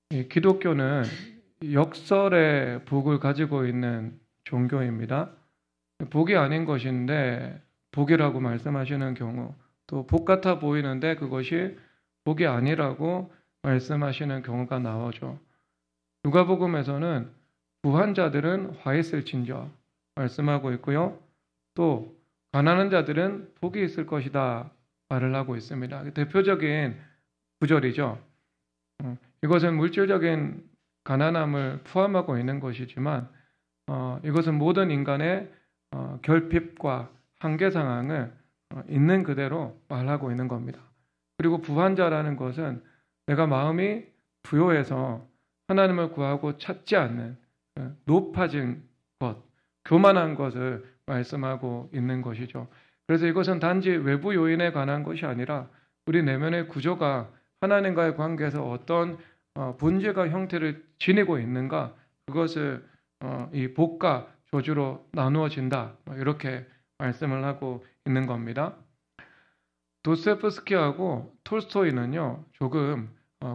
이 기독교는 역설의 복을 가지고 있는 종교입니다. 복이 아닌 것인데 복이라고 말씀하시는 경우, 또 복 같아 보이는데 그것이 복이 아니라고 말씀하시는 경우가 나오죠. 누가복음에서는 부한 자들은 화 있을진저 말씀하고 있고요. 또 가난한 자들은 복이 있을 것이다 말을 하고 있습니다. 대표적인 구절이죠. 이것은 물질적인 가난함을 포함하고 있는 것이지만 이것은 모든 인간의 결핍과 한계 상황을 있는 그대로 말하고 있는 겁니다. 그리고 부한자라는 것은 내가 마음이 부요해서 하나님을 구하고 찾지 않는 높아진 것, 교만한 것을 말씀하고 있는 것이죠. 그래서 이것은 단지 외부 요인에 관한 것이 아니라 우리 내면의 구조가 하나님과의 관계에서 어떤 본질과 형태를 지니고 있는가, 그것을 이 복과 저주로 나누어진다, 이렇게 말씀을 하고 있는 겁니다. 도스토옙스키하고 톨스토이는요 조금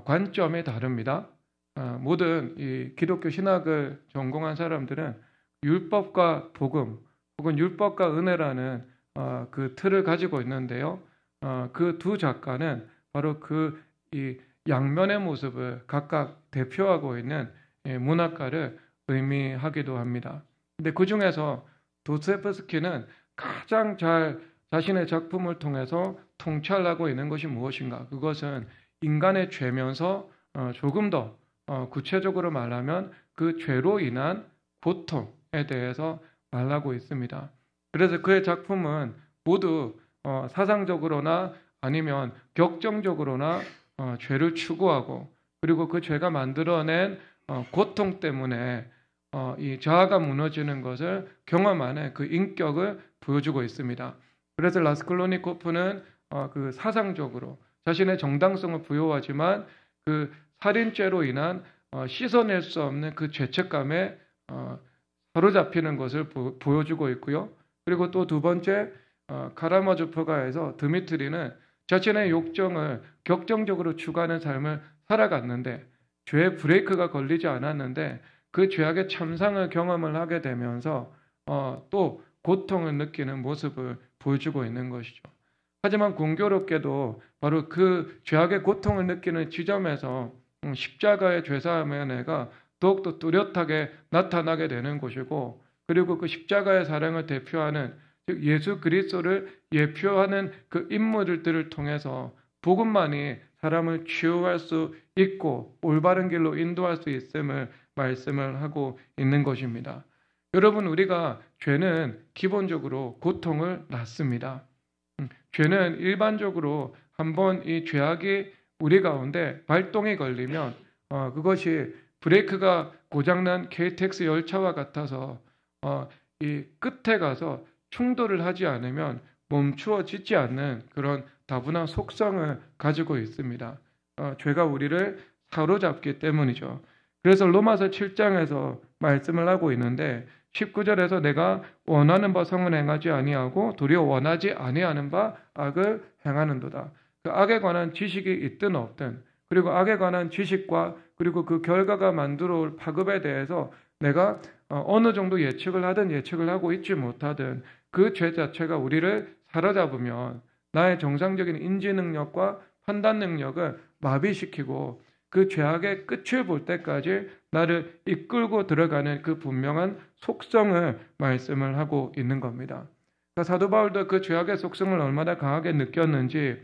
관점이 다릅니다. 모든 이 기독교 신학을 전공한 사람들은 율법과 복음 혹은 율법과 은혜라는 그 틀을 가지고 있는데요. 그 두 작가는 바로 이 양면의 모습을 각각 대표하고 있는 문학가를 의미하기도 합니다. 근데 그 중에서 도스토옙스키는 가장 잘 자신의 작품을 통해서 통찰하고 있는 것이 무엇인가? 그것은 인간의 죄면서 조금 더 구체적으로 말하면 그 죄로 인한 고통에 대해서 말하고 있습니다. 그래서 그의 작품은 모두 사상적으로나 아니면 격정적으로나 죄를 추구하고, 그리고 그 죄가 만들어낸 고통 때문에 이 자아가 무너지는 것을 경험하는 그 인격을 보여주고 있습니다. 그래서 라스콜로니코프는 그 사상적으로 자신의 정당성을 부여하지만 그 살인죄로 인한 씻어낼 수 없는 그 죄책감에 사로잡히는 것을 보여주고 있고요. 그리고 또 두 번째, 카라마조프가에서 드미트리는 자신의 욕정을 격정적으로 추구하는 삶을 살아갔는데 죄의 브레이크가 걸리지 않았는데 그 죄악의 참상을 경험을 하게 되면서 또 고통을 느끼는 모습을 보여주고 있는 것이죠. 하지만 공교롭게도 바로 그 죄악의 고통을 느끼는 지점에서 십자가의 죄사함의 은혜가 더욱더 뚜렷하게 나타나게 되는 것이고, 그리고 그 십자가의 사랑을 대표하는, 즉 예수 그리스도를 예표하는 그 인물들을 통해서 복음만이 사람을 치유할 수 있고 올바른 길로 인도할 수 있음을 말씀을 하고 있는 것입니다. 여러분, 우리가 죄는 기본적으로 고통을 낳습니다. 죄는 일반적으로 한번 이 죄악이 우리 가운데 발동이 걸리면 그것이 브레이크가 고장난 KTX 열차와 같아서 이 끝에 가서 충돌을 하지 않으면 멈추어지지 않는 그런 다분한 속성을 가지고 있습니다. 죄가 우리를 사로잡기 때문이죠. 그래서 로마서 7장에서 말씀을 하고 있는데 19절에서 내가 원하는 바 성은 행하지 아니하고 도리어 원하지 아니하는 바 악을 행하는도다. 그 악에 관한 지식이 있든 없든, 그리고 악에 관한 지식과 그리고 그 결과가 만들어 올 파급에 대해서 내가 어느 정도 예측을 하든 예측을 하고 있지 못하든 그 죄 자체가 우리를 사로잡으면 나의 정상적인 인지 능력과 판단 능력을 마비시키고 그 죄악의 끝을 볼 때까지 나를 이끌고 들어가는 그 분명한 속성을 말씀을 하고 있는 겁니다. 그러니까 사도 바울도 그 죄악의 속성을 얼마나 강하게 느꼈는지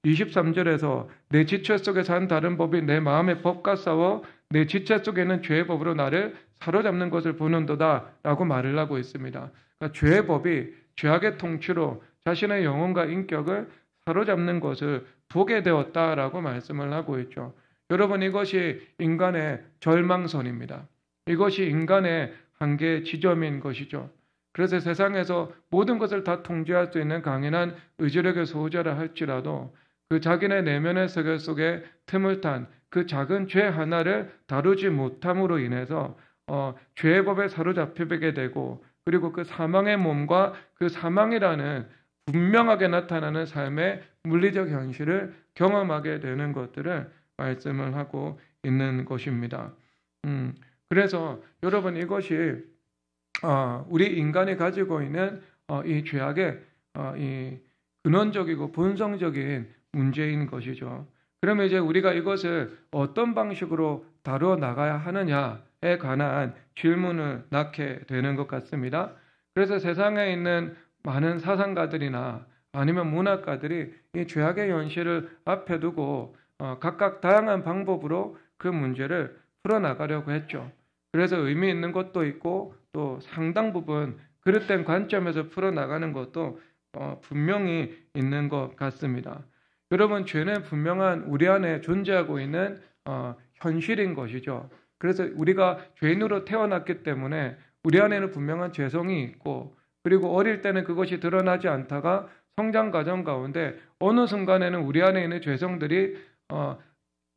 23절에서 내 지체 속에 산 다른 법이 내 마음의 법과 싸워 내 지체 속에는 죄의 법으로 나를 사로잡는 것을 보는도다 라고 말을 하고 있습니다. 그러니까 죄의 법이 죄악의 통치로 자신의 영혼과 인격을 사로잡는 것을 보게 되었다라고 말씀을 하고 있죠. 여러분, 이것이 인간의 절망선입니다. 이것이 인간의 한계 지점인 것이죠. 그래서 세상에서 모든 것을 다 통제할 수 있는 강인한 의지력의 소유자라 할지라도 그 자기네 내면의 세계 속에 틈을 탄 그 작은 죄 하나를 다루지 못함으로 인해서 죄의 법에 사로잡히게 되고, 그리고 그 사망의 몸과 그 사망이라는 분명하게 나타나는 삶의 물리적 현실을 경험하게 되는 것들을 말씀을 하고 있는 것입니다. 그래서 여러분 이것이 우리 인간이 가지고 있는 이 죄악의 이 근원적이고 본성적인 문제인 것이죠. 그러면 이제 우리가 이것을 어떤 방식으로 다루어 나가야 하느냐에 관한 질문을 낳게 되는 것 같습니다. 그래서 세상에 있는 많은 사상가들이나 아니면 문학가들이 이 죄악의 현실을 앞에 두고 각각 다양한 방법으로 그 문제를 풀어나가려고 했죠. 그래서 의미 있는 것도 있고 또 상당 부분 그릇된 관점에서 풀어나가는 것도 분명히 있는 것 같습니다. 여러분, 죄는 분명한 우리 안에 존재하고 있는 현실인 것이죠. 그래서 우리가 죄인으로 태어났기 때문에 우리 안에는 분명한 죄성이 있고, 그리고 어릴 때는 그것이 드러나지 않다가 성장 과정 가운데 어느 순간에는 우리 안에 있는 죄성들이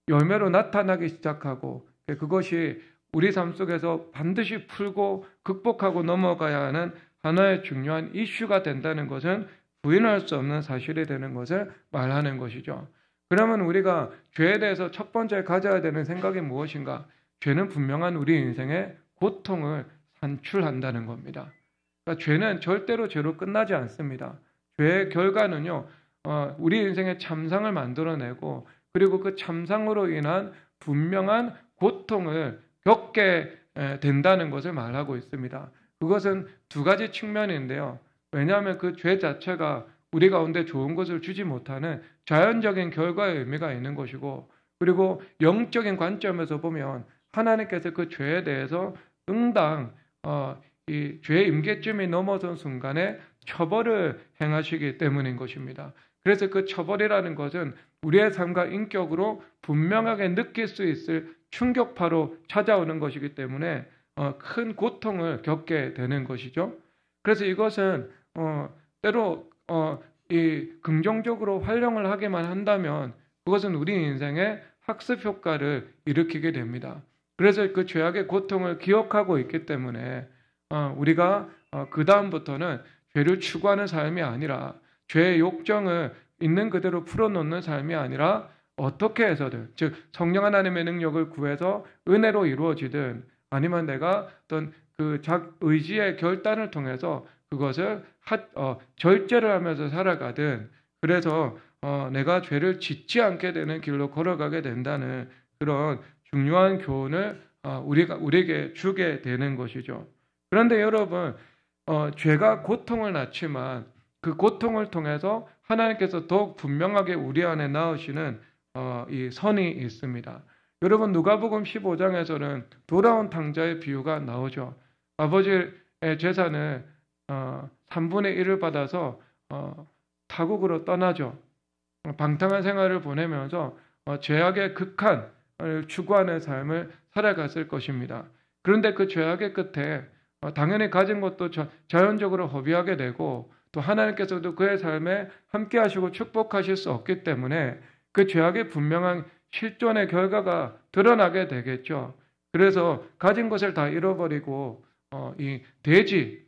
열매로 나타나기 시작하고, 그것이 우리 삶 속에서 반드시 풀고 극복하고 넘어가야 하는 하나의 중요한 이슈가 된다는 것은 부인할 수 없는 사실이 되는 것을 말하는 것이죠. 그러면 우리가 죄에 대해서 첫 번째 가져야 되는 생각이 무엇인가? 죄는 분명한 우리 인생의 고통을 산출한다는 겁니다. 그러니까 죄는 절대로 죄로 끝나지 않습니다. 죄의 결과는요, 우리 인생의 참상을 만들어내고, 그리고 그 참상으로 인한 분명한 고통을 겪게 된다는 것을 말하고 있습니다. 그것은 두 가지 측면인데요. 왜냐하면 그 죄 자체가 우리 가운데 좋은 것을 주지 못하는 자연적인 결과의 의미가 있는 것이고, 그리고 영적인 관점에서 보면 하나님께서 그 죄에 대해서 응당 이 죄의 임계점이 넘어선 순간에 처벌을 행하시기 때문인 것입니다. 그래서 그 처벌이라는 것은 우리의 삶과 인격으로 분명하게 느낄 수 있을 충격파로 찾아오는 것이기 때문에 큰 고통을 겪게 되는 것이죠. 그래서 이것은 때로 이 긍정적으로 활용을 하게만 한다면 그것은 우리 인생의 학습 효과를 일으키게 됩니다. 그래서 그 죄악의 고통을 기억하고 있기 때문에 우리가 그 다음부터는 죄를 추구하는 삶이 아니라 죄의 욕정을 있는 그대로 풀어놓는 삶이 아니라 어떻게 해서든, 즉 성령 하나님의 능력을 구해서 은혜로 이루어지든 아니면 내가 어떤 그 의지의 결단을 통해서 그것을 절제를 하면서 살아가든, 그래서 내가 죄를 짓지 않게 되는 길로 걸어가게 된다는 그런 중요한 교훈을 우리에게 주게 되는 것이죠. 그런데 여러분, 죄가 고통을 낳지만 그 고통을 통해서 하나님께서 더욱 분명하게 우리 안에 낳으시는 이 선이 있습니다. 여러분, 누가복음 15장에서는 돌아온 탕자의 비유가 나오죠. 아버지의 재산을 3분의 1을 받아서 타국으로 떠나죠. 방탕한 생활을 보내면서 죄악의 극한을 추구하는 삶을 살아갔을 것입니다. 그런데 그 죄악의 끝에 당연히 가진 것도 자연적으로 허비하게 되고, 또 하나님께서도 그의 삶에 함께 하시고 축복하실 수 없기 때문에 그 죄악의 분명한 실존의 결과가 드러나게 되겠죠. 그래서 가진 것을 다 잃어버리고 이 돼지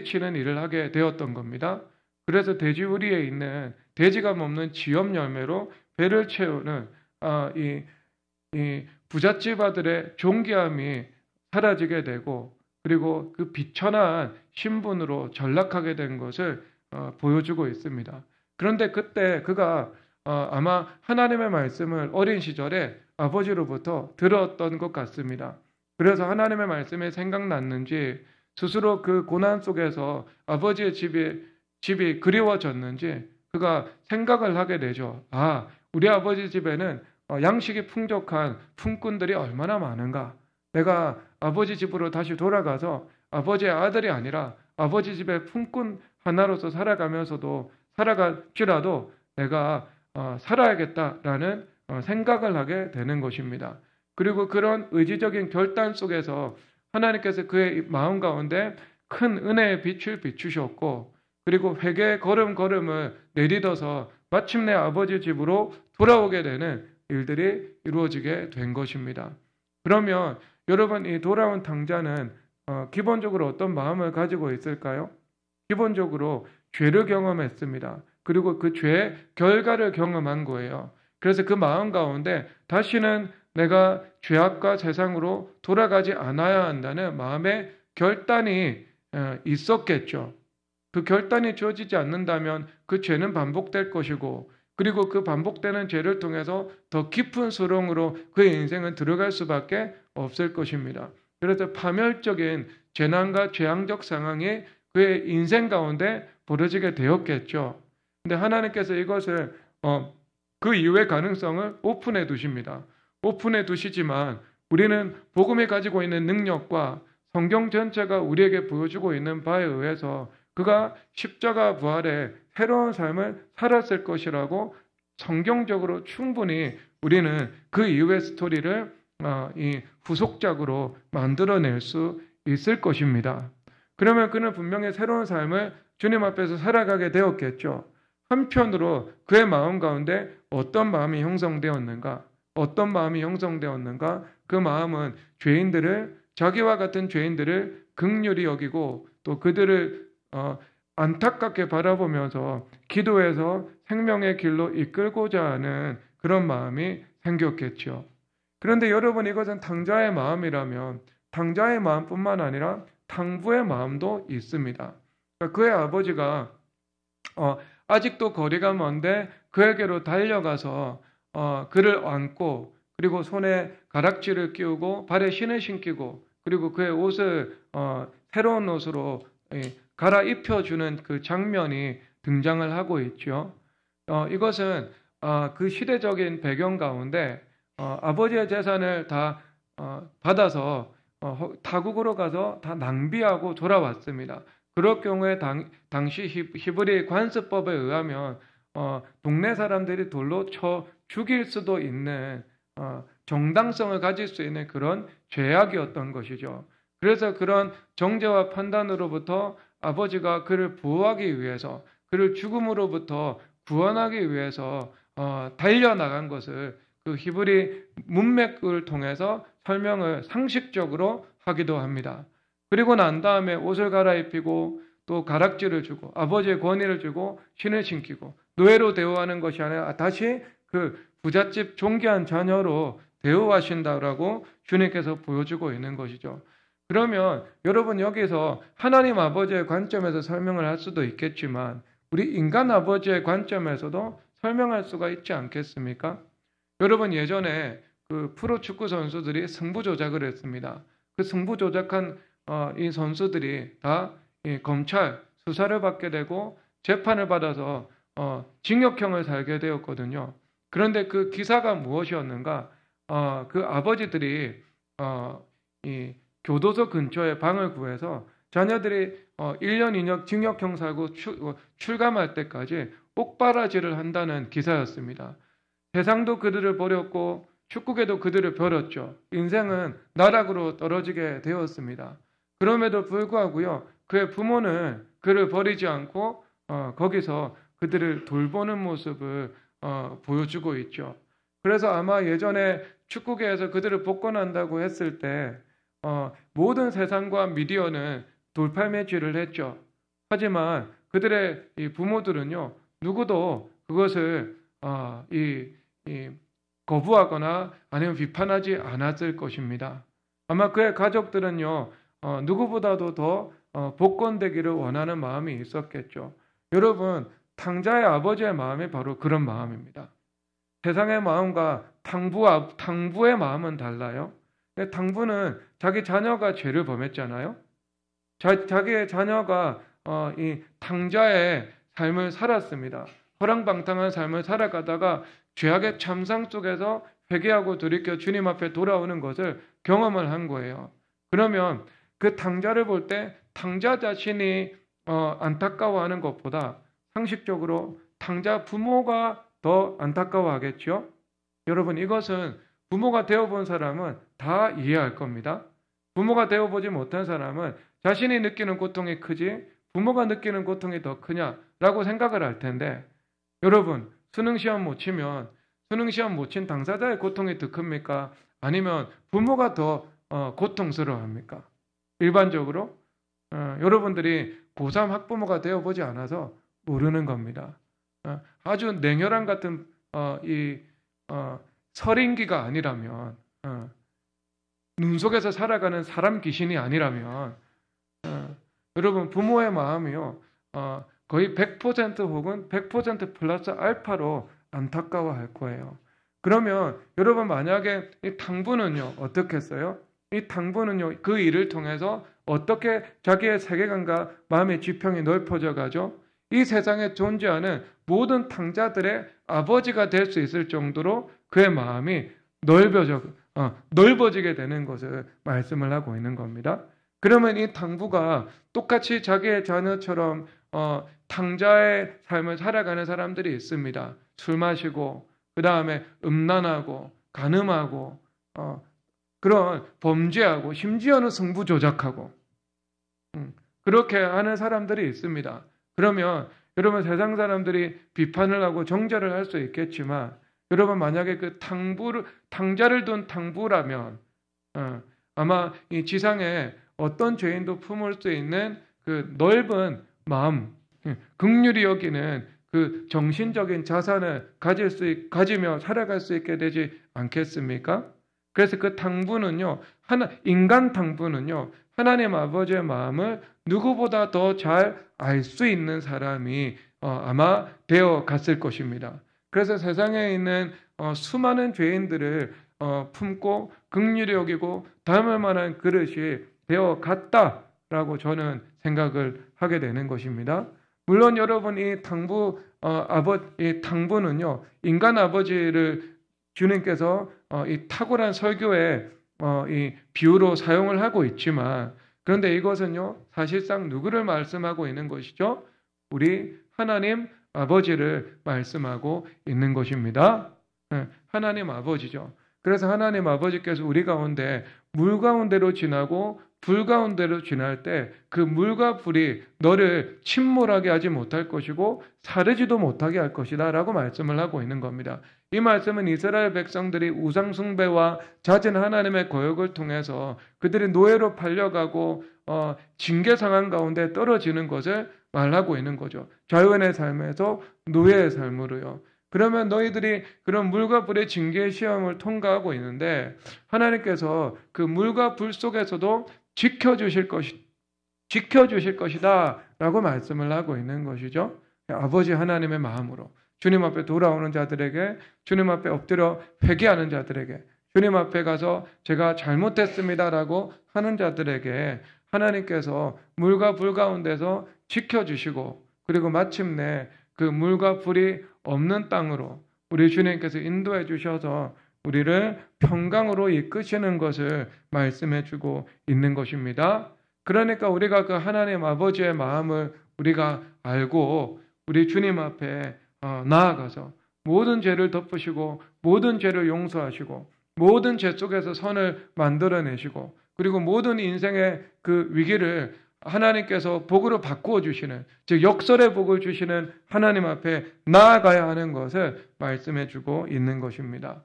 치는 일을 하게 되었던 겁니다. 그래서 돼지우리에 있는 돼지가 먹는 지엽 열매로 배를 채우는 이 부잣집 아들의 존귀함이 사라지게 되고, 그리고 그 비천한 신분으로 전락하게 된 것을 보여주고 있습니다. 그런데 그때 그가 아마 하나님의 말씀을 어린 시절에 아버지로부터 들었던 것 같습니다. 그래서 하나님의 말씀이 생각났는지 스스로 그 고난 속에서 아버지의 집이 그리워졌는지 그가 생각을 하게 되죠. 우리 아버지 집에는 양식이 풍족한 품꾼들이 얼마나 많은가. 내가 아버지 집으로 다시 돌아가서 아버지의 아들이 아니라 아버지 집의 품꾼 하나로서 살아갈지라도 내가 살아야겠다라는 생각을 하게 되는 것입니다. 그리고 그런 의지적인 결단 속에서 하나님께서 그의 마음 가운데 큰 은혜의 빛을 비추셨고, 그리고 회개의 걸음걸음을 내딛어서 마침내 아버지 집으로 돌아오게 되는 일들이 이루어지게 된 것입니다. 그러면 여러분, 이 돌아온 탕자는 기본적으로 어떤 마음을 가지고 있을까요? 기본적으로 죄를 경험했습니다. 그리고 그 죄의 결과를 경험한 거예요. 그래서 그 마음 가운데 다시는 내가 죄악과 세상으로 돌아가지 않아야 한다는 마음의 결단이 있었겠죠. 그 결단이 주어지지 않는다면 그 죄는 반복될 것이고, 그리고 그 반복되는 죄를 통해서 더 깊은 수렁으로 그의 인생은 들어갈 수밖에 없을 것입니다. 그래서 파멸적인 재난과 재앙적 상황이 그의 인생 가운데 벌어지게 되었겠죠. 근데 하나님께서 이것을 그 이후의 가능성을 오픈해 두십니다. 오픈해 두시지만 우리는 복음이 가지고 있는 능력과 성경 전체가 우리에게 보여주고 있는 바에 의해서 그가 십자가 부활의 새로운 삶을 살았을 것이라고 성경적으로 충분히 우리는 그 이후의 스토리를 이 후속작으로 만들어낼 수 있을 것입니다. 그러면 그는 분명히 새로운 삶을 주님 앞에서 살아가게 되었겠죠. 한편으로 그의 마음 가운데 어떤 마음이 형성되었는가? 어떤 마음이 형성되었는가? 그 마음은 자기와 같은 죄인들을 긍휼히 여기고 또 그들을 안타깝게 바라보면서 기도해서 생명의 길로 이끌고자 하는 그런 마음이 생겼겠죠. 그런데 여러분, 이것은 탕자의 마음이라면 탕자의 마음뿐만 아니라 탕부의 마음도 있습니다. 그러니까 그의 아버지가 아직도 거리가 먼데 그에게로 달려가서 그를 안고, 그리고 손에 가락지를 끼우고 발에 신을 신기고, 그리고 그의 옷을 새로운 옷으로 갈아입혀주는 그 장면이 등장을 하고 있죠. 이것은 그 시대적인 배경 가운데 아버지의 재산을 다 받아서 타국으로 가서 다 낭비하고 돌아왔습니다. 그럴 경우에 당시 히브리 관습법에 의하면 동네 사람들이 돌로 쳐 죽일 수도 있는 정당성을 가질 수 있는 그런 죄악이었던 것이죠. 그래서 그런 정죄와 판단으로부터 아버지가 그를 보호하기 위해서, 그를 죽음으로부터 구원하기 위해서 달려나간 것을 그 히브리 문맥을 통해서 설명을 상식적으로 하기도 합니다. 그리고 난 다음에 옷을 갈아입히고 또 가락지를 주고 아버지의 권위를 주고 신을 신기고 노예로 대우하는 것이 아니라 다시 그 부잣집 존귀한 자녀로 대우하신다라고 주님께서 보여주고 있는 것이죠. 그러면 여러분, 여기서 하나님 아버지의 관점에서 설명을 할 수도 있겠지만 우리 인간 아버지의 관점에서도 설명할 수가 있지 않겠습니까? 여러분, 예전에 그 프로축구 선수들이 승부 조작을 했습니다. 그 승부 조작한 이 선수들이 다 검찰 수사를 받게 되고 재판을 받아서 징역형을 살게 되었거든요. 그런데 그 기사가 무엇이었는가? 그 아버지들이 이 교도소 근처에 방을 구해서 자녀들이 1년 2년 징역형 살고 출감할 때까지 옥바라지를 한다는 기사였습니다. 세상도 그들을 버렸고 축구계도 그들을 버렸죠. 인생은 나락으로 떨어지게 되었습니다. 그럼에도 불구하고요, 그의 부모는 그를 버리지 않고 거기서 그들을 돌보는 모습을 보여주고 있죠. 그래서 아마 예전에 축구계에서 그들을 복권한다고 했을 때 모든 세상과 미디어는 돌팔매질을 했죠. 하지만 그들의 이 부모들은요, 누구도 그것을 거부하거나 아니면 비판하지 않았을 것입니다. 아마 그의 가족들은요, 누구보다도 더 복권되기를 원하는 마음이 있었겠죠. 여러분, 탕자의 아버지의 마음이 바로 그런 마음입니다. 세상의 마음과 탕부의 마음은 달라요. 탕부는 자기 자녀가 죄를 범했잖아요. 자기의 자녀가 이 탕자의 삶을 살았습니다. 허랑방탕한 삶을 살아가다가 죄악의 참상 속에서 회개하고 돌이켜 주님 앞에 돌아오는 것을 경험을 한 거예요. 그러면 그 탕자를 볼 때 탕자 자신이 안타까워하는 것보다 상식적으로 탕자 부모가 더 안타까워하겠죠. 여러분, 이것은 부모가 되어본 사람은 다 이해할 겁니다. 부모가 되어보지 못한 사람은 자신이 느끼는 고통이 크지 부모가 느끼는 고통이 더 크냐라고 생각을 할 텐데, 여러분, 수능시험 못 치면 수능시험 못 친 당사자의 고통이 더 큽니까? 아니면 부모가 더 고통스러워합니까? 일반적으로 여러분들이 고3 학부모가 되어보지 않아서 모르는 겁니다. 아주 냉혈한 같은 설인기가 아니라면, 눈 속에서 살아가는 사람 귀신이 아니라면, 여러분 부모의 마음이요, 거의 100% 혹은 100% 플러스 알파로 안타까워할 거예요. 그러면 여러분 만약에 이 탕부는요 어떻게 했어요? 이 탕부는요 그 일을 통해서 어떻게 자기의 세계관과 마음의 지평이 넓어져 가죠? 이 세상에 존재하는 모든 탕자들의 아버지가 될 수 있을 정도로 그의 마음이 넓어지게 되는 것을 말씀을 하고 있는 겁니다. 그러면 이 탕부가 똑같이 자기의 자녀처럼 탕자의 삶을 살아가는 사람들이 있습니다. 술 마시고 그 다음에 음란하고 간음하고 그런 범죄하고 심지어는 승부 조작하고 그렇게 하는 사람들이 있습니다. 그러면 여러분 세상 사람들이 비판을 하고 정죄를 할 수 있겠지만 여러분 만약에 그 탕자를 둔 탕부라면 아마 이 지상에 어떤 죄인도 품을 수 있는 그 넓은 마음, 긍휼히 여기는 그 정신적인 자산을 가지며 살아갈 수 있게 되지 않겠습니까? 그래서 그 탕부는요, 인간 탕부는요, 하나님 아버지의 마음을 누구보다 더 잘 알 수 있는 사람이 아마 되어 갔을 것입니다. 그래서 세상에 있는 수많은 죄인들을 품고 긍휼히 여기고 담을 만한 그릇이 되어 갔다라고 저는 생각을 하게 되는 것입니다. 물론 여러분 이 탕부는요 인간 아버지를 주님께서 이 탁월한 설교에 이 비유로 사용을 하고 있지만 그런데 이것은요 사실상 누구를 말씀하고 있는 것이죠? 우리 하나님 아버지를 말씀하고 있는 것입니다. 하나님 아버지죠. 그래서 하나님 아버지께서 우리 가운데 물 가운데로 지나고 불 가운데로 지날 때 그 물과 불이 너를 침몰하게 하지 못할 것이고 사르지도 못하게 할 것이다 라고 말씀을 하고 있는 겁니다. 이 말씀은 이스라엘 백성들이 우상 숭배와 잦은 하나님의 거역을 통해서 그들이 노예로 팔려가고 징계 상황 가운데 떨어지는 것을 말하고 있는 거죠. 자유인의 삶에서 노예의 삶으로요. 그러면 너희들이 그런 물과 불의 징계의 시험을 통과하고 있는데 하나님께서 그 물과 불 속에서도 지켜주실 것이다 라고 말씀을 하고 있는 것이죠. 아버지 하나님의 마음으로 주님 앞에 돌아오는 자들에게, 주님 앞에 엎드려 회개하는 자들에게, 주님 앞에 가서 제가 잘못했습니다라고 하는 자들에게 하나님께서 물과 불 가운데서 지켜주시고 그리고 마침내 그 물과 불이 없는 땅으로 우리 주님께서 인도해 주셔서 우리를 평강으로 이끄시는 것을 말씀해 주고 있는 것입니다. 그러니까 우리가 그 하나님 아버지의 마음을 우리가 알고 우리 주님 앞에 나아가서 모든 죄를 덮으시고 모든 죄를 용서하시고 모든 죄 속에서 선을 만들어내시고 그리고 모든 인생의 그 위기를 하나님께서 복으로 바꾸어 주시는, 즉 역설의 복을 주시는 하나님 앞에 나아가야 하는 것을 말씀해 주고 있는 것입니다.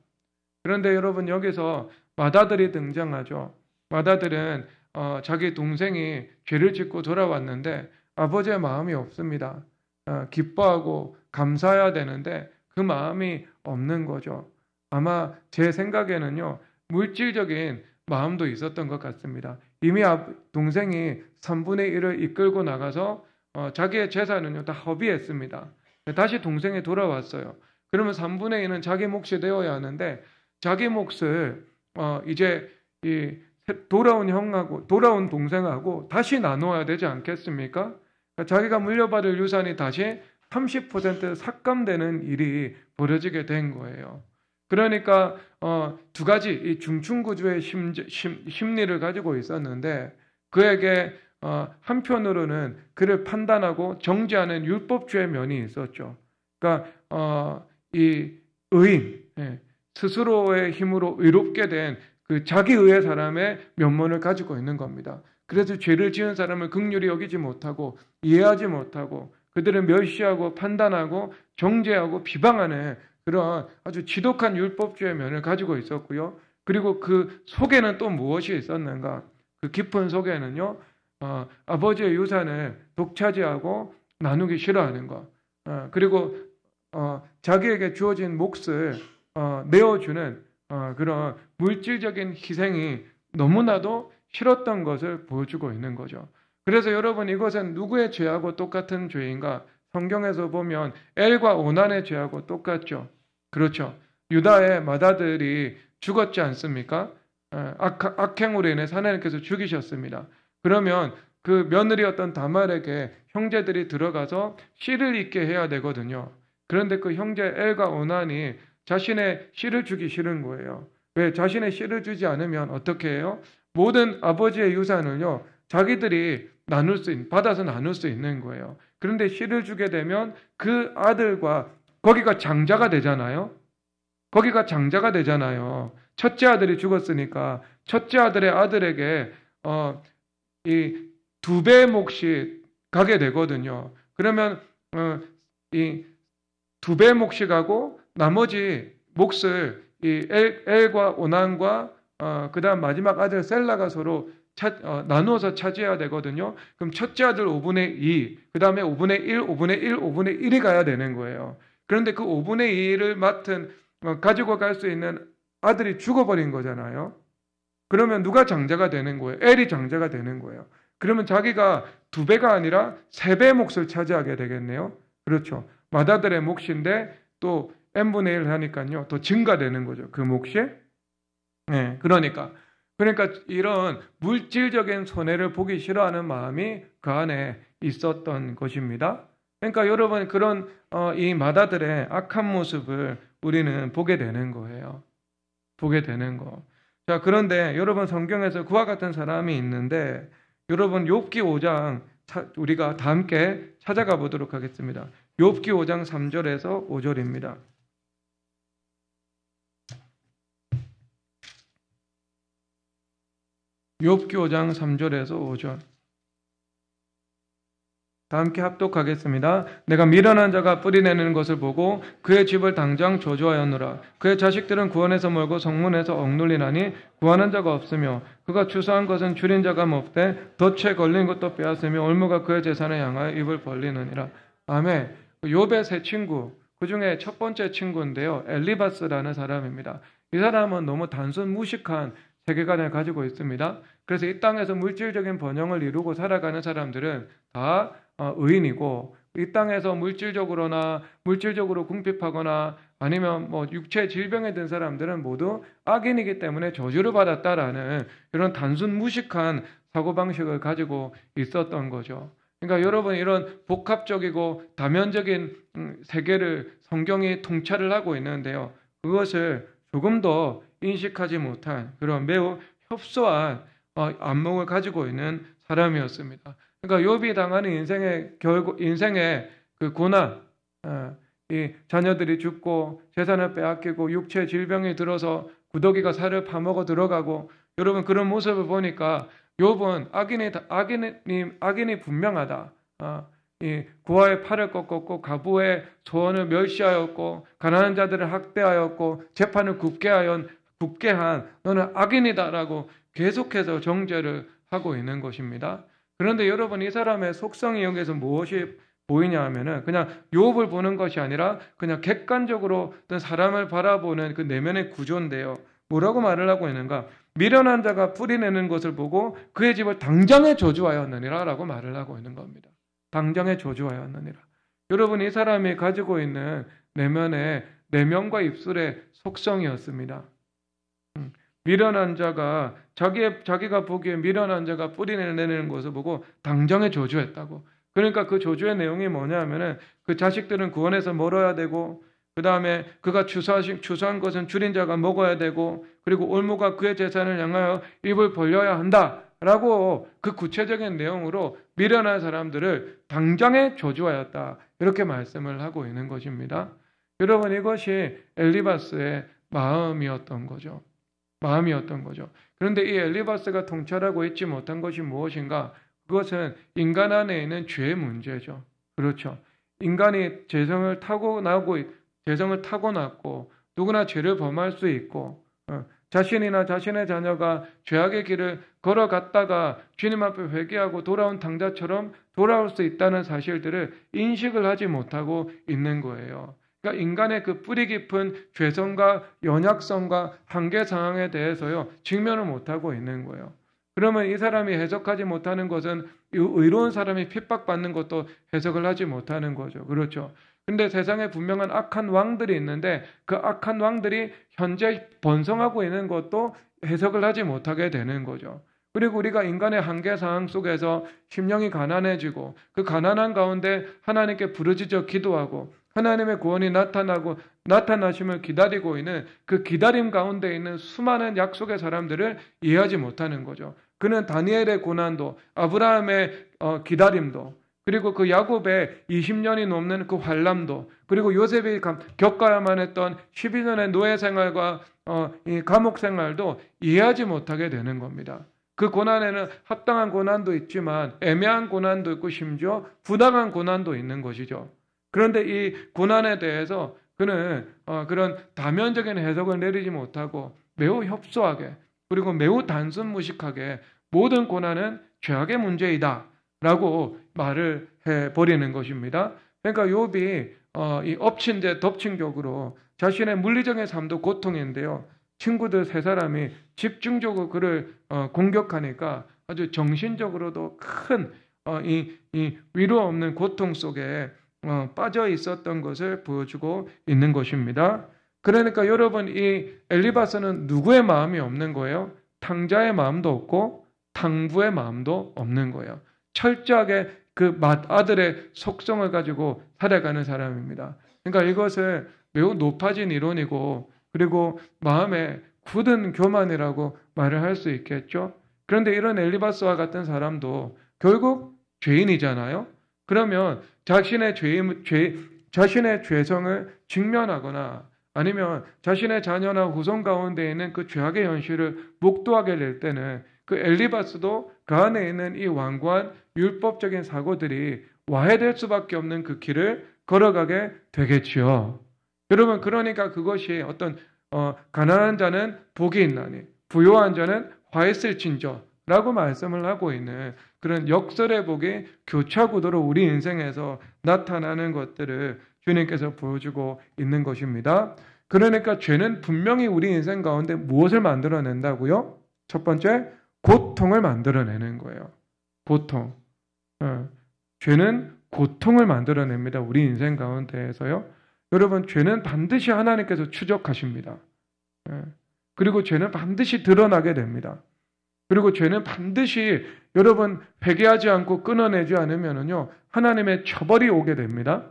그런데 여러분 여기서 마다들이 등장하죠. 마다들은 자기 동생이 죄를 짓고 돌아왔는데 아버지의 마음이 없습니다. 기뻐하고 감사해야 되는데 그 마음이 없는 거죠. 아마 제 생각에는요 물질적인 마음도 있었던 것 같습니다. 이미 동생이 3분의 1을 이끌고 나가서 자기의 재산은요 다 허비했습니다. 다시 동생이 돌아왔어요. 그러면 3분의 1은 자기 몫이 되어야 하는데 자기 몫을 이제 이 돌아온 형하고 돌아온 동생하고 다시 나눠야 되지 않겠습니까? 그러니까 자기가 물려받을 유산이 다시 30% 삭감되는 일이 벌어지게 된 거예요. 그러니까 두 가지 이 중충구조의 심리를 가지고 있었는데 그에게 한편으로는 그를 판단하고 정죄하는 율법주의 면이 있었죠. 그러니까 이 의인 스스로의 힘으로 의롭게 된 그 자기의의 사람의 면모를 가지고 있는 겁니다. 그래서 죄를 지은 사람을 긍휼히 여기지 못하고 이해하지 못하고 그들을 멸시하고 판단하고 정죄하고 비방하는 그런 아주 지독한 율법주의 면을 가지고 있었고요. 그리고 그 속에는 또 무엇이 있었는가? 그 깊은 속에는요, 아버지의 유산을 독차지하고 나누기 싫어하는 것. 그리고 자기에게 주어진 몫을 내어주는 그런 물질적인 희생이 너무나도 싫었던 것을 보여주고 있는 거죠. 그래서 여러분, 이것은 누구의 죄하고 똑같은 죄인가? 성경에서 보면 엘과 오난의 죄하고 똑같죠. 그렇죠. 유다의 맏아들이 죽었지 않습니까? 악행으로 인해 하나님께서 죽이셨습니다. 그러면 그 며느리였던 다말에게 형제들이 들어가서 씨를 잇게 해야 되거든요. 그런데 그 형제 엘과 오난이 자신의 씨를 주기 싫은 거예요. 왜? 자신의 씨를 주지 않으면 어떻게 해요? 모든 아버지의 유산을요, 자기들이 받아서 나눌 수 있는 거예요. 그런데 씨를 주게 되면 그 아들과 거기가 장자가 되잖아요. 첫째 아들이 죽었으니까 첫째 아들의 아들에게 이 2배의 몫이 가게 되거든요. 그러면 이 2배의 몫이 가고 나머지 몫을 이 엘과 오난과 그다음 마지막 아들 셀라가 서로 나누어서 차지해야 되거든요. 그럼 첫째 아들 5분의 2, 그 다음에 5분의 1, 5분의 1, 5분의 1이 가야 되는 거예요. 그런데 그 5분의 2를 가지고 갈 수 있는 아들이 죽어버린 거잖아요. 그러면 누가 장자가 되는 거예요? 엘이 장자가 되는 거예요. 그러면 자기가 2배가 아니라 3배의 몫을 차지하게 되겠네요. 그렇죠. 맏아들의 몫인데 또 n분의 1 하니까요, 더 증가되는 거죠. 그 몫이. 네, 그러니까 이런 물질적인 손해를 보기 싫어하는 마음이 그 안에 있었던 것입니다. 그러니까 여러분, 그런 이 맏아들의 악한 모습을 우리는 보게 되는 거예요. 보게 되는 거. 자, 그런데 여러분, 성경에서 그와 같은 사람이 있는데, 여러분, 욥기 5장 우리가 다 함께 찾아가 보도록 하겠습니다. 욥기 5장 3절에서 5절입니다. 욥기 5장 3절에서 5절. 다 함께 합독하겠습니다. 내가 미련한 자가 뿌리내는 것을 보고 그의 집을 당장 저주하였노라. 그의 자식들은 구원에서 멀고 성문에서 억눌리나니 구하는 자가 없으며 그가 추수한 것은 줄인 자가 없되 덫에 걸린 것도 빼앗으며 올무가 그의 재산을 향하여 입을 벌리느니라. 아멘. 욥의 세 친구, 그 중에 첫 번째 친구인데요, 엘리바스라는 사람입니다. 이 사람은 너무 단순 무식한 세계관을 가지고 있습니다. 그래서 이 땅에서 물질적인 번영을 이루고 살아가는 사람들은 다 의인이고, 이 땅에서 물질적으로 궁핍하거나 아니면 육체 질병에 든 사람들은 모두 악인이기 때문에 저주를 받았다라는 이런 단순 무식한 사고방식을 가지고 있었던 거죠. 그러니까 여러분, 이런 복합적이고 다면적인 세계를 성경이 통찰을 하고 있는데요, 그것을 조금 더 인식하지 못한 그런 매우 협소한 안목을 가지고 있는 사람이었습니다. 그러니까 욥이 당하는 인생의 그 고난, 이 자녀들이 죽고 재산을 빼앗기고 육체 질병이 들어서 구더기가 살을 파먹어 들어가고, 여러분, 그런 모습을 보니까 욥은 악인이 분명하다. 이 고아의 팔을 꺾었고 가부의 소원을 멸시하였고 가난한 자들을 학대하였고 재판을 굽게 한 너는 악인이다라고 계속해서 정죄를 하고 있는 것입니다. 그런데 여러분, 이 사람의 속성이 여기서 무엇이 보이냐 하면은 그냥 욥을 보는 것이 아니라 그냥 객관적으로 어떤 사람을 바라보는 그 내면의 구조인데요. 뭐라고 말을 하고 있는가? 미련한 자가 뿌리내는 것을 보고 그의 집을 당장에 저주하였느니라 라고 말을 하고 있는 겁니다. 당장에 저주하였느니라. 여러분, 이 사람이 가지고 있는 내면과 입술의 속성이었습니다. 미련한 자가 자기가 보기에 미련한 자가 뿌리내는 것을 보고 당장에 저주했다고. 그러니까 그 저주의 내용이 뭐냐 하면은 그 자식들은 구원에서 멀어야 되고, 그 다음에 그가 추수한 것은 줄인 자가 먹어야 되고, 그리고 올무가 그의 재산을 향하여 입을 벌려야 한다라고 그 구체적인 내용으로 미련한 사람들을 당장에 저주하였다, 이렇게 말씀을 하고 있는 것입니다. 여러분, 이것이 엘리바스의 마음이었던 거죠. 그런데 이 엘리바스가 통찰하고 있지 못한 것이 무엇인가? 그것은 인간 안에 있는 죄의 문제죠. 그렇죠. 인간이 재성을 타고났고 누구나 죄를 범할 수 있고, 자신이나 자신의 자녀가 죄악의 길을 걸어갔다가 주님 앞에 회개하고 돌아온 당자처럼 돌아올 수 있다는 사실들을 인식을 하지 못하고 있는 거예요. 그러니까 인간의 그 뿌리 깊은 죄성과 연약성과 한계 상황에 대해서요, 직면을 못하고 있는 거예요. 그러면 이 사람이 해석하지 못하는 것은 이 의로운 사람이 핍박받는 것도 해석을 하지 못하는 거죠. 그렇죠. 근데 세상에 분명한 악한 왕들이 있는데 그 악한 왕들이 현재 번성하고 있는 것도 해석을 하지 못하게 되는 거죠. 그리고 우리가 인간의 한계 상황 속에서 심령이 가난해지고 그 가난한 가운데 하나님께 부르짖어 기도하고 하나님의 구원이 나타나심을 기다리고 있는 그 기다림 가운데 있는 수많은 약속의 사람들을 이해하지 못하는 거죠. 그는 다니엘의 고난도, 아브라함의 기다림도, 그리고 그 야곱의 20년이 넘는 그 환람도, 그리고 요셉이 겪어야만 했던 12년의 노예 생활과 이 감옥 생활도 이해하지 못하게 되는 겁니다. 그 고난에는 합당한 고난도 있지만 애매한 고난도 있고 심지어 부당한 고난도 있는 것이죠. 그런데 이 고난에 대해서 그는 그런 다면적인 해석을 내리지 못하고 매우 협소하게 그리고 매우 단순무식하게 모든 고난은 죄악의 문제이다 라고 말을 해버리는 것입니다. 그러니까 욥이 이 엎친 데 덮친 격으로 자신의 물리적인 삶도 고통인데요. 친구들 세 사람이 집중적으로 그를 공격하니까 아주 정신적으로도 큰 이 위로 없는 고통 속에 빠져 있었던 것을 보여주고 있는 것입니다. 그러니까 여러분, 이 엘리바스는 누구의 마음이 없는 거예요? 탕자의 마음도 없고 탕부의 마음도 없는 거예요. 철저하게 그 맏아들의 속성을 가지고 살아가는 사람입니다. 그러니까 이것을 매우 높아진 이론이고 그리고 마음에 굳은 교만이라고 말을 할 수 있겠죠. 그런데 이런 엘리바스와 같은 사람도 결국 죄인이잖아요. 그러면 자신의 죄성을 직면하거나 아니면 자신의 자녀나 후손 가운데 있는 그 죄악의 현실을 목도하게 될 때는 그 엘리바스도 그 안에 있는 이 완고한 율법적인 사고들이 와해될 수밖에 없는 그 길을 걸어가게 되겠지요. 여러분, 그러니까 그것이 어떤 가난한 자는 복이 있나니 부요한 자는 화했을진저라고 말씀을 하고 있는 그런 역설의 복이 교차구도로 우리 인생에서 나타나는 것들을 주님께서 보여주고 있는 것입니다. 그러니까 죄는 분명히 우리 인생 가운데 무엇을 만들어낸다고요? 첫 번째, 고통을 만들어내는 거예요. 고통. 죄는 고통을 만들어냅니다. 우리 인생 가운데에서요. 여러분, 죄는 반드시 하나님께서 추적하십니다. 그리고 죄는 반드시 드러나게 됩니다. 그리고 죄는 반드시 여러분 회개하지 않고 끊어내지 않으면요 하나님의 처벌이 오게 됩니다.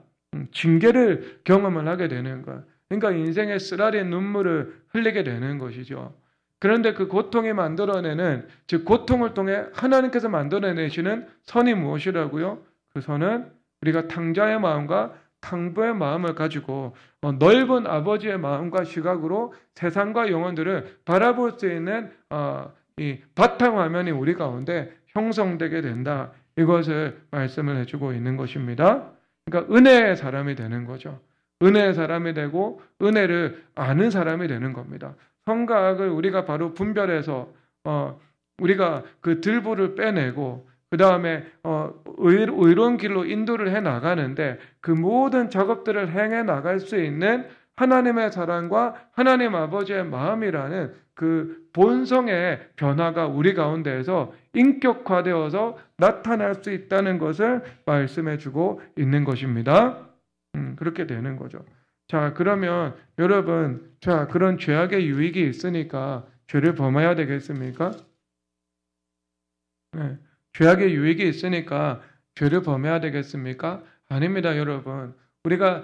징계를 경험을 하게 되는 것. 그러니까 인생의 쓰라린 눈물을 흘리게 되는 것이죠. 그런데 그 고통이 만들어내는, 즉 고통을 통해 하나님께서 만들어내시는 선이 무엇이라고요? 그 선은 우리가 탕자의 마음과 탕부의 마음을 가지고 넓은 아버지의 마음과 시각으로 세상과 영혼들을 바라볼 수 있는 이 바탕화면이 우리 가운데 형성되게 된다. 이것을 말씀을 해주고 있는 것입니다. 그러니까 은혜의 사람이 되는 거죠. 은혜의 사람이 되고 은혜를 아는 사람이 되는 겁니다. 선과 악을 우리가 바로 분별해서 우리가 그 들보를 빼내고 그 다음에 의로운 길로 인도를 해 나가는데 그 모든 작업들을 행해 나갈 수 있는 하나님의 사랑과 하나님 아버지의 마음이라는 그 본성의 변화가 우리 가운데에서 인격화되어서 나타날 수 있다는 것을 말씀해 주고 있는 것입니다. 그렇게 되는 거죠. 자, 그러면 여러분, 자, 그런 죄악의 유익이 있으니까 죄를 범해야 되겠습니까? 네. 죄악의 유익이 있으니까 죄를 범해야 되겠습니까? 아닙니다, 여러분. 우리가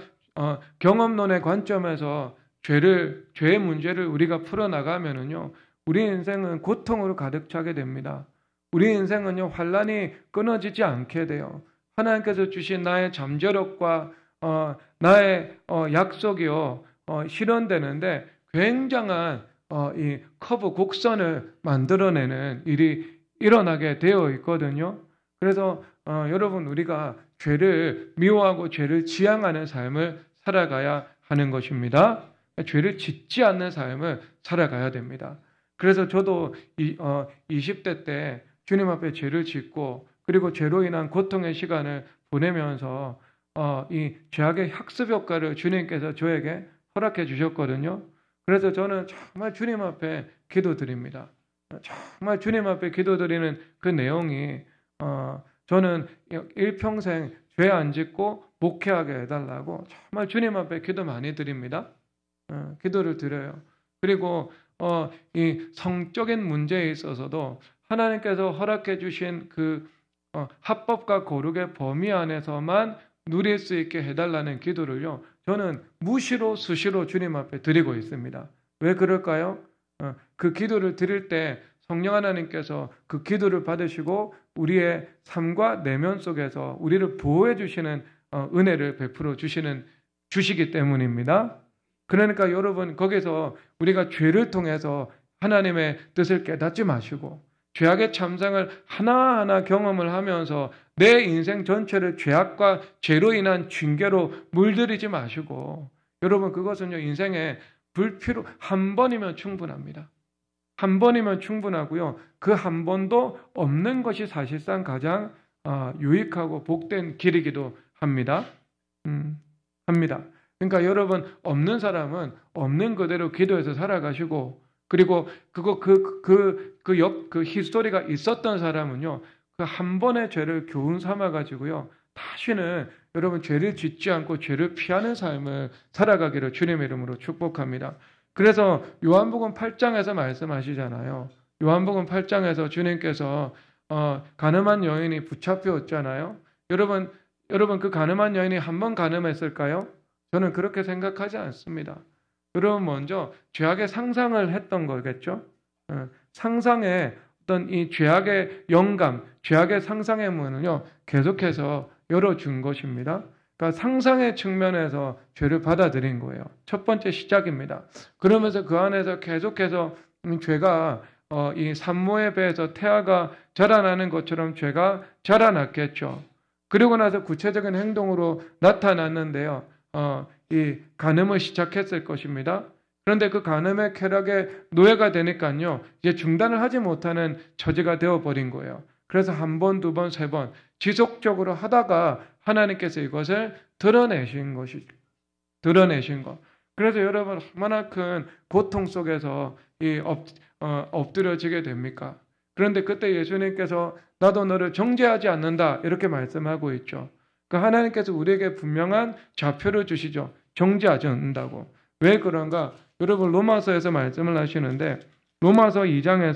경험론의 관점에서 죄의 문제를 우리가 풀어나가면은요, 우리 인생은 고통으로 가득 차게 됩니다. 우리 인생은요, 환란이 끊어지지 않게 돼요. 하나님께서 주신 나의 잠재력과 나의 약속이요, 실현되는데 굉장한 이 커브 곡선을 만들어내는 일이 일어나게 되어 있거든요. 그래서 여러분, 우리가 죄를 미워하고 죄를 지향하는 삶을 살아가야 하는 것입니다. 죄를 짓지 않는 삶을 살아가야 됩니다. 그래서 저도 20대 때 주님 앞에 죄를 짓고 그리고 죄로 인한 고통의 시간을 보내면서 이 죄악의 학습 효과를 주님께서 저에게 허락해 주셨거든요. 그래서 저는 정말 주님 앞에 기도드립니다. 정말 주님 앞에 기도드리는 그 내용이 저는 일평생 죄 안 짓고 목회하게 해달라고 정말 주님 앞에 기도 많이 드립니다. 기도를 드려요. 그리고 이 성적인 문제에 있어서도 하나님께서 허락해 주신 그 합법과 거룩의 범위 안에서만 누릴 수 있게 해달라는 기도를요, 저는 무시로 수시로 주님 앞에 드리고 있습니다. 왜 그럴까요? 그 기도를 드릴 때 성령 하나님께서 그 기도를 받으시고 우리의 삶과 내면 속에서 우리를 보호해 주시는 은혜를 베풀어 주시기 때문입니다. 그러니까 여러분, 거기서 우리가 죄를 통해서 하나님의 뜻을 깨닫지 마시고 죄악의 참상을 하나하나 경험을 하면서 내 인생 전체를 죄악과 죄로 인한 징계로 물들이지 마시고, 여러분, 그것은요, 인생에 불필요 한 번이면 충분합니다. 한 번이면 충분하고요. 그 한 번도 없는 것이 사실상 가장 유익하고 복된 길이기도 합니다. 합니다. 그러니까 여러분, 없는 사람은 없는 그대로 기도해서 살아가시고, 그리고 그 히스토리가 있었던 사람은요, 그 한 번의 죄를 교훈 삼아 가지고요, 다시는 여러분 죄를 짓지 않고 죄를 피하는 삶을 살아가기를 주님의 이름으로 축복합니다. 그래서 요한복음 8장에서 말씀하시잖아요. 요한복음 8장에서 주님께서 가늠한 여인이 붙잡혔잖아요. 여러분 그 가늠한 여인이 한 번 가늠했을까요? 저는 그렇게 생각하지 않습니다. 여러분, 먼저 죄악의 상상을 했던 거겠죠. 상상의 어떤 이 죄악의 영감, 죄악의 상상의 문은요, 계속해서 열어준 것입니다. 그러니까 상상의 측면에서 죄를 받아들인 거예요. 첫 번째 시작입니다. 그러면서 그 안에서 계속해서 죄가 이 산모의 배에서 태아가 자라나는 것처럼 죄가 자라났겠죠. 그리고 나서 구체적인 행동으로 나타났는데요. 이 간음을 시작했을 것입니다. 그런데 그 간음의 쾌락의 노예가 되니까요, 이제 중단을 하지 못하는 처지가 되어버린 거예요. 그래서 한 번, 두 번, 세 번 지속적으로 하다가 하나님께서 이것을 드러내신 것이죠. 드러내신 것. 그래서 여러분, 얼마나 큰 고통 속에서 엎드려지게 됩니까? 그런데 그때 예수님께서 나도 너를 정죄하지 않는다, 이렇게 말씀하고 있죠. 그 하나님께서 우리에게 분명한 좌표를 주시죠. 정죄하지 않는다고. 왜 그런가? 여러분, 로마서에서 말씀을 하시는데, 로마서 2장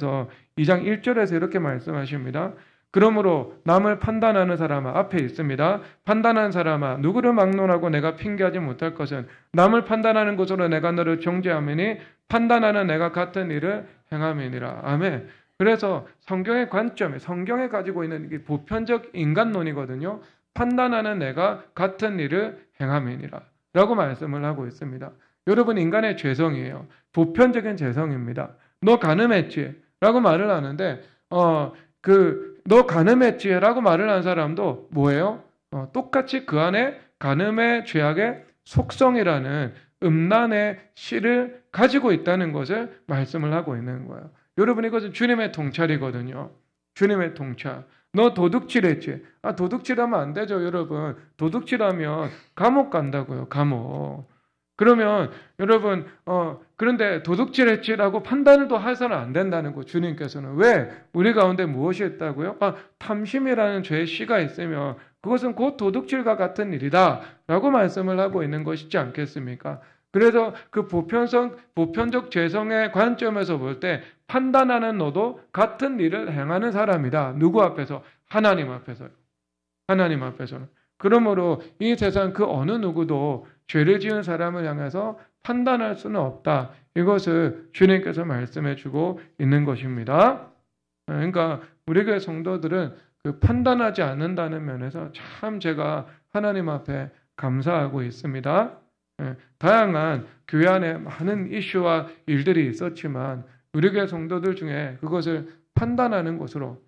1절에서 이렇게 말씀하십니다. 그러므로 남을 판단하는 사람아, 앞에 있습니다. 판단하는 사람아, 누구를 막론하고 내가 핑계하지 못할 것은 남을 판단하는 것으로 내가 너를 정죄하매니 판단하는 내가 같은 일을 행함이니라. 아멘. 그래서 성경의 관점에, 성경에 가지고 있는 이 보편적 인간론이거든요. 판단하는 내가 같은 일을 행함이니라 라고 말씀을 하고 있습니다. 여러분, 인간의 죄성이에요. 보편적인 죄성입니다. 너 간음했지? 라고 말을 하는데 너 간음했지? 라고 말을 한 사람도 뭐예요? 똑같이 그 안에 간음의 죄악의 속성이라는 음란의 씨를 가지고 있다는 것을 말씀을 하고 있는 거예요. 여러분, 이것은 주님의 통찰이거든요. 주님의 통찰. 너 도둑질했지? 도둑질하면 안 되죠, 여러분. 도둑질하면 감옥 간다고요, 감옥. 그러면 여러분, 그런데 도둑질했지라고 판단을 또 해서는 안 된다는 거, 주님께서는. 왜? 우리 가운데 무엇이 있다고요? 탐심이라는 죄의 씨가 있으면 그것은 곧 도둑질과 같은 일이다 라고 말씀을 하고 있는 것이지 않겠습니까? 그래서 그 보편적 죄성의 관점에서 볼 때 판단하는 너도 같은 일을 행하는 사람이다. 누구 앞에서? 하나님 앞에서요. 하나님 앞에서는. 그러므로 이 세상 그 어느 누구도 죄를 지은 사람을 향해서 판단할 수는 없다. 이것을 주님께서 말씀해 주고 있는 것입니다. 그러니까 우리 교회 성도들은 그 판단하지 않는다는 면에서 참 제가 하나님 앞에 감사하고 있습니다. 다양한 교회 안에 많은 이슈와 일들이 있었지만 우리 교회 성도들 중에 그것을 판단하는 것으로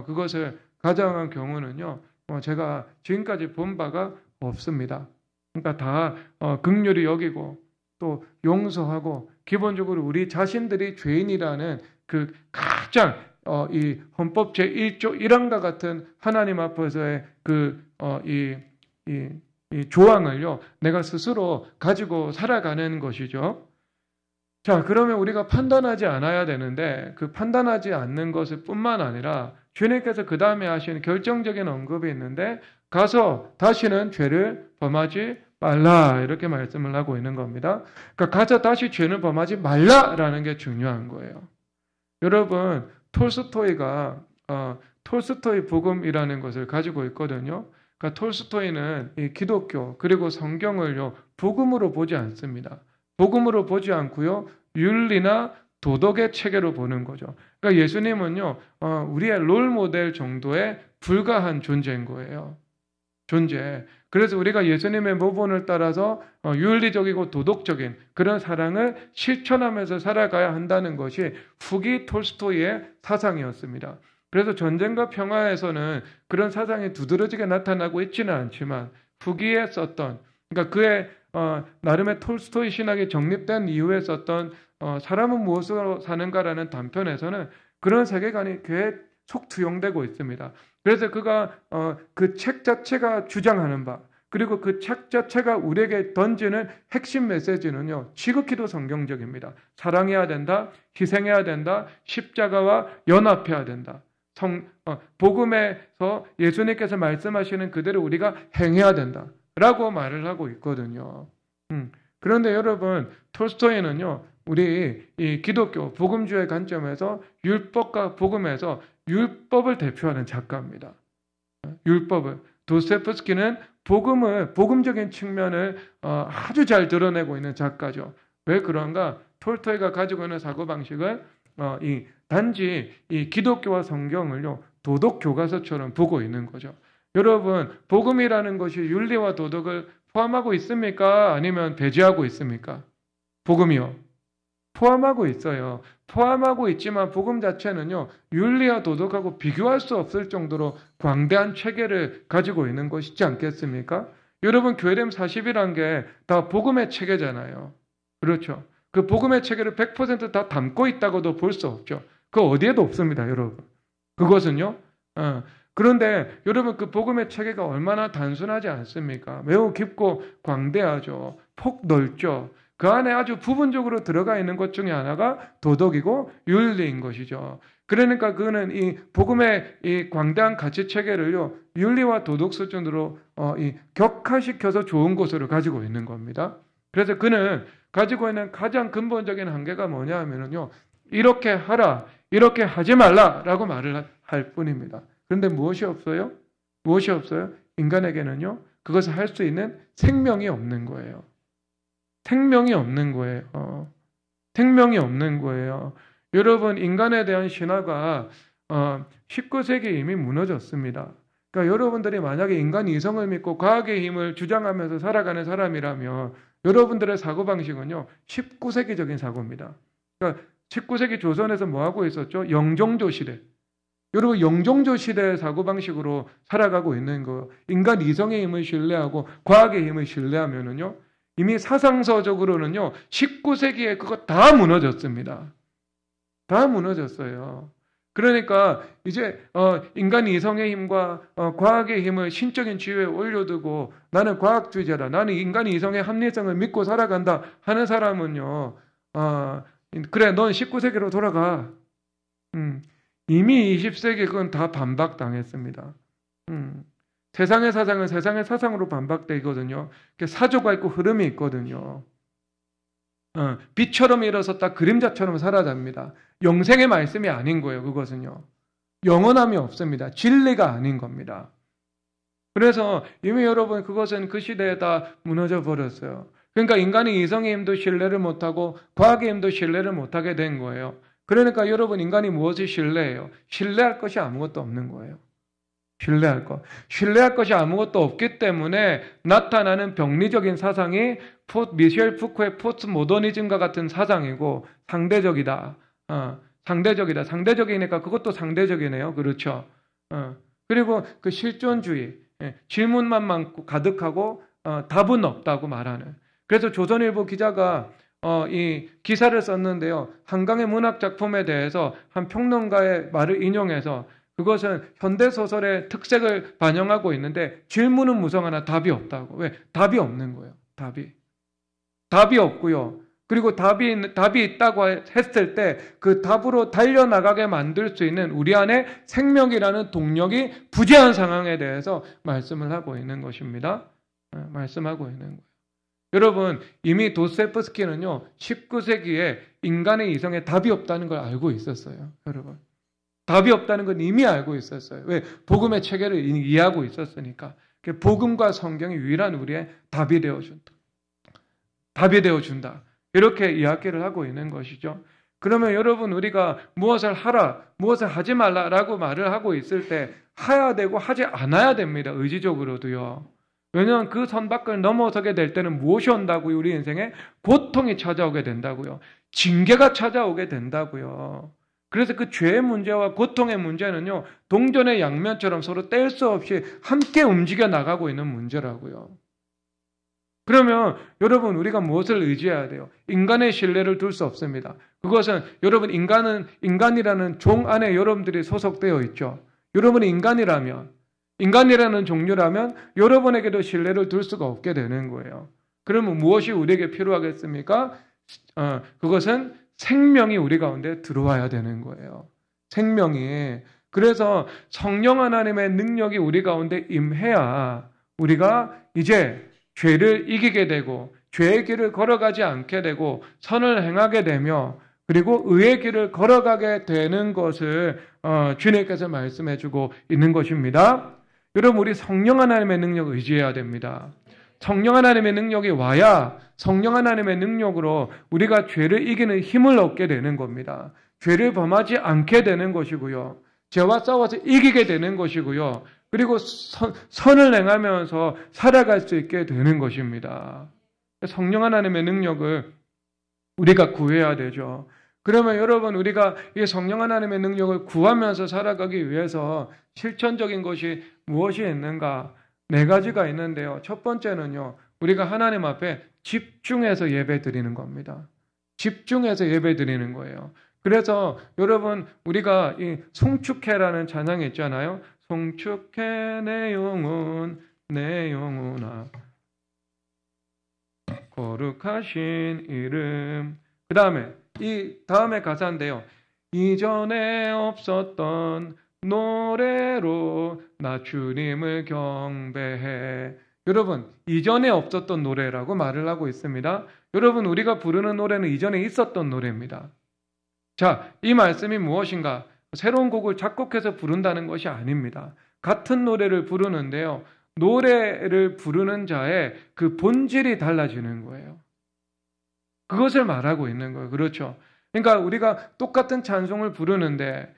그것을 가정한 경우는요, 제가 지금까지 본 바가 없습니다. 그러니까 다 긍휼히 여기고 또 용서하고 기본적으로 우리 자신들이 죄인이라는 그 가장 이 헌법 제1조 1항과 같은 하나님 앞에서의 이 이 조항을요, 내가 스스로 가지고 살아가는 것이죠. 자, 그러면 우리가 판단하지 않아야 되는데 그 판단하지 않는 것을 뿐만 아니라 주님께서 그 다음에 하시는 결정적인 언급이 있는데 가서 다시는 죄를 범하지 말라 이렇게 말씀을 하고 있는 겁니다. 그러니까 가서 다시 죄를 범하지 말라라는 게 중요한 거예요. 여러분 톨스토이가 톨스토이 복음이라는 것을 가지고 있거든요. 그러니까 톨스토이는 이 기독교 그리고 성경을요 복음으로 보지 않습니다. 복음으로 보지 않고요 윤리나 도덕의 체계로 보는 거죠. 그러니까 예수님은요 우리의 롤 모델 정도에 불과한 존재인 거예요. 존재. 그래서 우리가 예수님의 모본을 따라서 윤리적이고 도덕적인 그런 사랑을 실천하면서 살아가야 한다는 것이 후기 톨스토이의 사상이었습니다. 그래서 전쟁과 평화에서는 그런 사상이 두드러지게 나타나고 있지는 않지만 후기에 썼던 그러니까 그의 나름의 톨스토이 신학이 정립된 이후에 썼던 사람은 무엇으로 사는가라는 단편에서는 그런 세계관이 꽤 속 투영되고 있습니다. 그래서 그가 그 책 자체가 주장하는 바 그리고 그 책 자체가 우리에게 던지는 핵심 메시지는요. 지극히도 성경적입니다. 사랑해야 된다. 희생해야 된다. 십자가와 연합해야 된다. 복음에서 예수님께서 말씀하시는 그대로 우리가 행해야 된다. 라고 말을 하고 있거든요. 그런데 여러분 톨스토이는요. 우리 이 기독교 복음주의 관점에서 율법과 복음에서 율법을 대표하는 작가입니다. 율법을. 도스토옙스키는 복음적인 측면을 아주 잘 드러내고 있는 작가죠. 왜 그런가? 톨스토이가 가지고 있는 사고방식은 단지 이 기독교와 성경을요, 도덕 교과서처럼 보고 있는 거죠. 여러분, 복음이라는 것이 윤리와 도덕을 포함하고 있습니까? 아니면 배제하고 있습니까? 복음이요. 포함하고 있어요. 포함하고 있지만 복음 자체는요. 윤리와 도덕하고 비교할 수 없을 정도로 광대한 체계를 가지고 있는 것이지 않겠습니까? 여러분 교회됨 40이란 게 다 복음의 체계잖아요. 그렇죠. 그 복음의 체계를 100% 담고 있다고도 볼 수 없죠. 그 어디에도 없습니다. 여러분. 그것은요. 그런데 여러분 그 복음의 체계가 얼마나 단순하지 않습니까? 매우 깊고 광대하죠. 폭 넓죠. 그 안에 아주 부분적으로 들어가 있는 것 중에 하나가 도덕이고 윤리인 것이죠. 그러니까 그는 이 복음의 이 광대한 가치 체계를요 윤리와 도덕 수준으로 격화시켜서 좋은 것으로 가지고 있는 겁니다. 그래서 그는 가지고 있는 가장 근본적인 한계가 뭐냐 하면요 이렇게 하라, 이렇게 하지 말라라고 말을 할 뿐입니다. 그런데 무엇이 없어요? 무엇이 없어요? 인간에게는요 그것을 할 수 있는 생명이 없는 거예요. 생명이 없는 거예요. 생명이 없는 거예요. 여러분 인간에 대한 신화가 19세기에 이미 무너졌습니다. 그러니까 여러분들이 만약에 인간 이성을 믿고 과학의 힘을 주장하면서 살아가는 사람이라면 여러분들의 사고방식은요 19세기적인 사고입니다. 그러니까 19세기 조선에서 뭐하고 있었죠? 영종조 시대. 여러분 영종조 시대의 사고방식으로 살아가고 있는 거예요. 인간 이성의 힘을 신뢰하고 과학의 힘을 신뢰하면은요 이미 사상서적으로는요 19세기에 그거 다 무너졌습니다. 다 무너졌어요. 그러니까 이제 인간 이성의 힘과 과학의 힘을 신적인 지위에 올려두고 나는 과학주의자다. 나는 인간 이성의 합리성을 믿고 살아간다 하는 사람은요. 그래 넌 19세기로 돌아가. 이미 20세기 그건 다 반박당했습니다. 세상의 사상은 세상의 사상으로 반박되거든요. 사조가 있고 흐름이 있거든요. 빛처럼 일어섰다 그림자처럼 사라집니다. 영생의 말씀이 아닌 거예요. 그것은요. 영원함이 없습니다. 진리가 아닌 겁니다. 그래서 이미 여러분 그것은 그 시대에 다 무너져 버렸어요. 그러니까 인간이 이성의 힘도 신뢰를 못하고 과학의 힘도 신뢰를 못하게 된 거예요. 그러니까 여러분 인간이 무엇을 신뢰해요? 신뢰할 것이 아무것도 없는 거예요. 신뢰할 것이 아무것도 없기 때문에 나타나는 병리적인 사상이 미셸 푸코의 포스트 모더니즘과 같은 사상이고 상대적이다. 상대적이니까 그것도 상대적이네요. 그렇죠. 그리고 그 실존주의, 질문만 많고 가득하고 답은 없다고 말하는. 그래서 조선일보 기자가 이 기사를 썼는데요. 한강의 문학 작품에 대해서 한 평론가의 말을 인용해서 그것은 현대소설의 특색을 반영하고 있는데 질문은 무성하나 답이 없다고. 왜? 답이 없는 거예요. 답이 없고요. 그리고 답이 있다고 했을 때 그 답으로 달려나가게 만들 수 있는 우리 안에 생명이라는 동력이 부재한 상황에 대해서 말씀을 하고 있는 것입니다. 말씀하고 있는 거예요. 여러분, 이미 도스토옙스키는요, 19세기에 인간의 이성에 답이 없다는 걸 알고 있었어요. 여러분. 답이 없다는 건 이미 알고 있었어요. 왜? 복음의 체계를 이해하고 있었으니까. 복음과 성경이 유일한 우리의 답이 되어준다. 답이 되어준다. 이렇게 이야기를 하고 있는 것이죠. 그러면 여러분, 우리가 무엇을 하라, 무엇을 하지 말라라고 말을 하고 있을 때 해야 되고 하지 않아야 됩니다. 의지적으로도요. 왜냐하면 그 선 밖을 넘어서게 될 때는 무엇이 온다고요? 우리 인생에 고통이 찾아오게 된다고요. 징계가 찾아오게 된다고요. 그래서 그 죄의 문제와 고통의 문제는요, 동전의 양면처럼 서로 뗄 수 없이 함께 움직여 나가고 있는 문제라고요. 그러면 여러분, 우리가 무엇을 의지해야 돼요? 인간의 신뢰를 둘 수 없습니다. 그것은 여러분, 인간이라는 종 안에 여러분들이 소속되어 있죠. 여러분이 인간이라는 종류라면 여러분에게도 신뢰를 둘 수가 없게 되는 거예요. 그러면 무엇이 우리에게 필요하겠습니까? 그것은 생명이 우리 가운데 들어와야 되는 거예요. 생명이. 그래서 성령 하나님의 능력이 우리 가운데 임해야 우리가 이제 죄를 이기게 되고 죄의 길을 걸어가지 않게 되고 선을 행하게 되며 그리고 의의 길을 걸어가게 되는 것을 주님께서 말씀해주고 있는 것입니다. 여러분, 우리 성령 하나님의 능력을 의지해야 됩니다. 성령 하나님의 능력이 와야 성령 하나님의 능력으로 우리가 죄를 이기는 힘을 얻게 되는 겁니다. 죄를 범하지 않게 되는 것이고요. 죄와 싸워서 이기게 되는 것이고요. 그리고 선을 행하면서 살아갈 수 있게 되는 것입니다. 성령 하나님의 능력을 우리가 구해야 되죠. 그러면 여러분, 우리가 이 성령 하나님의 능력을 구하면서 살아가기 위해서 실천적인 것이 무엇이 있는가? 4가지가 있는데요. 첫 번째는요, 우리가 하나님 앞에 집중해서 예배 드리는 겁니다. 집중해서 예배 드리는 거예요. 그래서 여러분, 우리가 이 송축해라는 찬양이 있잖아요. 송축해 내 영혼아 거룩하신 이름. 그 다음에 이 다음에 가사인데요. 이전에 없었던 노래로 나 주님을 경배해. 여러분, 이전에 없었던 노래라고 말을 하고 있습니다. 여러분, 우리가 부르는 노래는 이전에 있었던 노래입니다. 자, 이 말씀이 무엇인가? 새로운 곡을 작곡해서 부른다는 것이 아닙니다. 같은 노래를 부르는데요. 노래를 부르는 자의 그 본질이 달라지는 거예요. 그것을 말하고 있는 거예요. 그렇죠? 그러니까 우리가 똑같은 찬송을 부르는데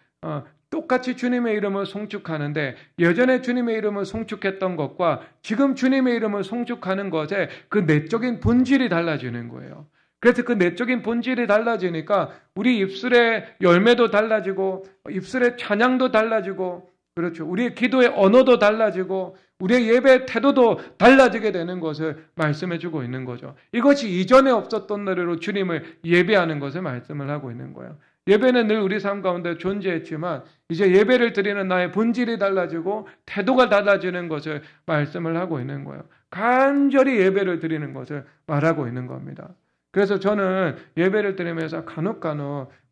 똑같이 주님의 이름을 송축하는데 예전에 주님의 이름을 송축했던 것과 지금 주님의 이름을 송축하는 것에 그 내적인 본질이 달라지는 거예요. 그래서 그 내적인 본질이 달라지니까 우리 입술의 열매도 달라지고 입술의 찬양도 달라지고 그렇죠. 우리의 기도의 언어도 달라지고 우리의 예배의 태도도 달라지게 되는 것을 말씀해주고 있는 거죠. 이것이 이전에 없었던 노래로 주님을 예배하는 것을 말씀을 하고 있는 거예요. 예배는 늘 우리 삶 가운데 존재했지만 이제 예배를 드리는 나의 본질이 달라지고 태도가 달라지는 것을 말씀을 하고 있는 거예요. 간절히 예배를 드리는 것을 말하고 있는 겁니다. 그래서 저는 예배를 드리면서 간혹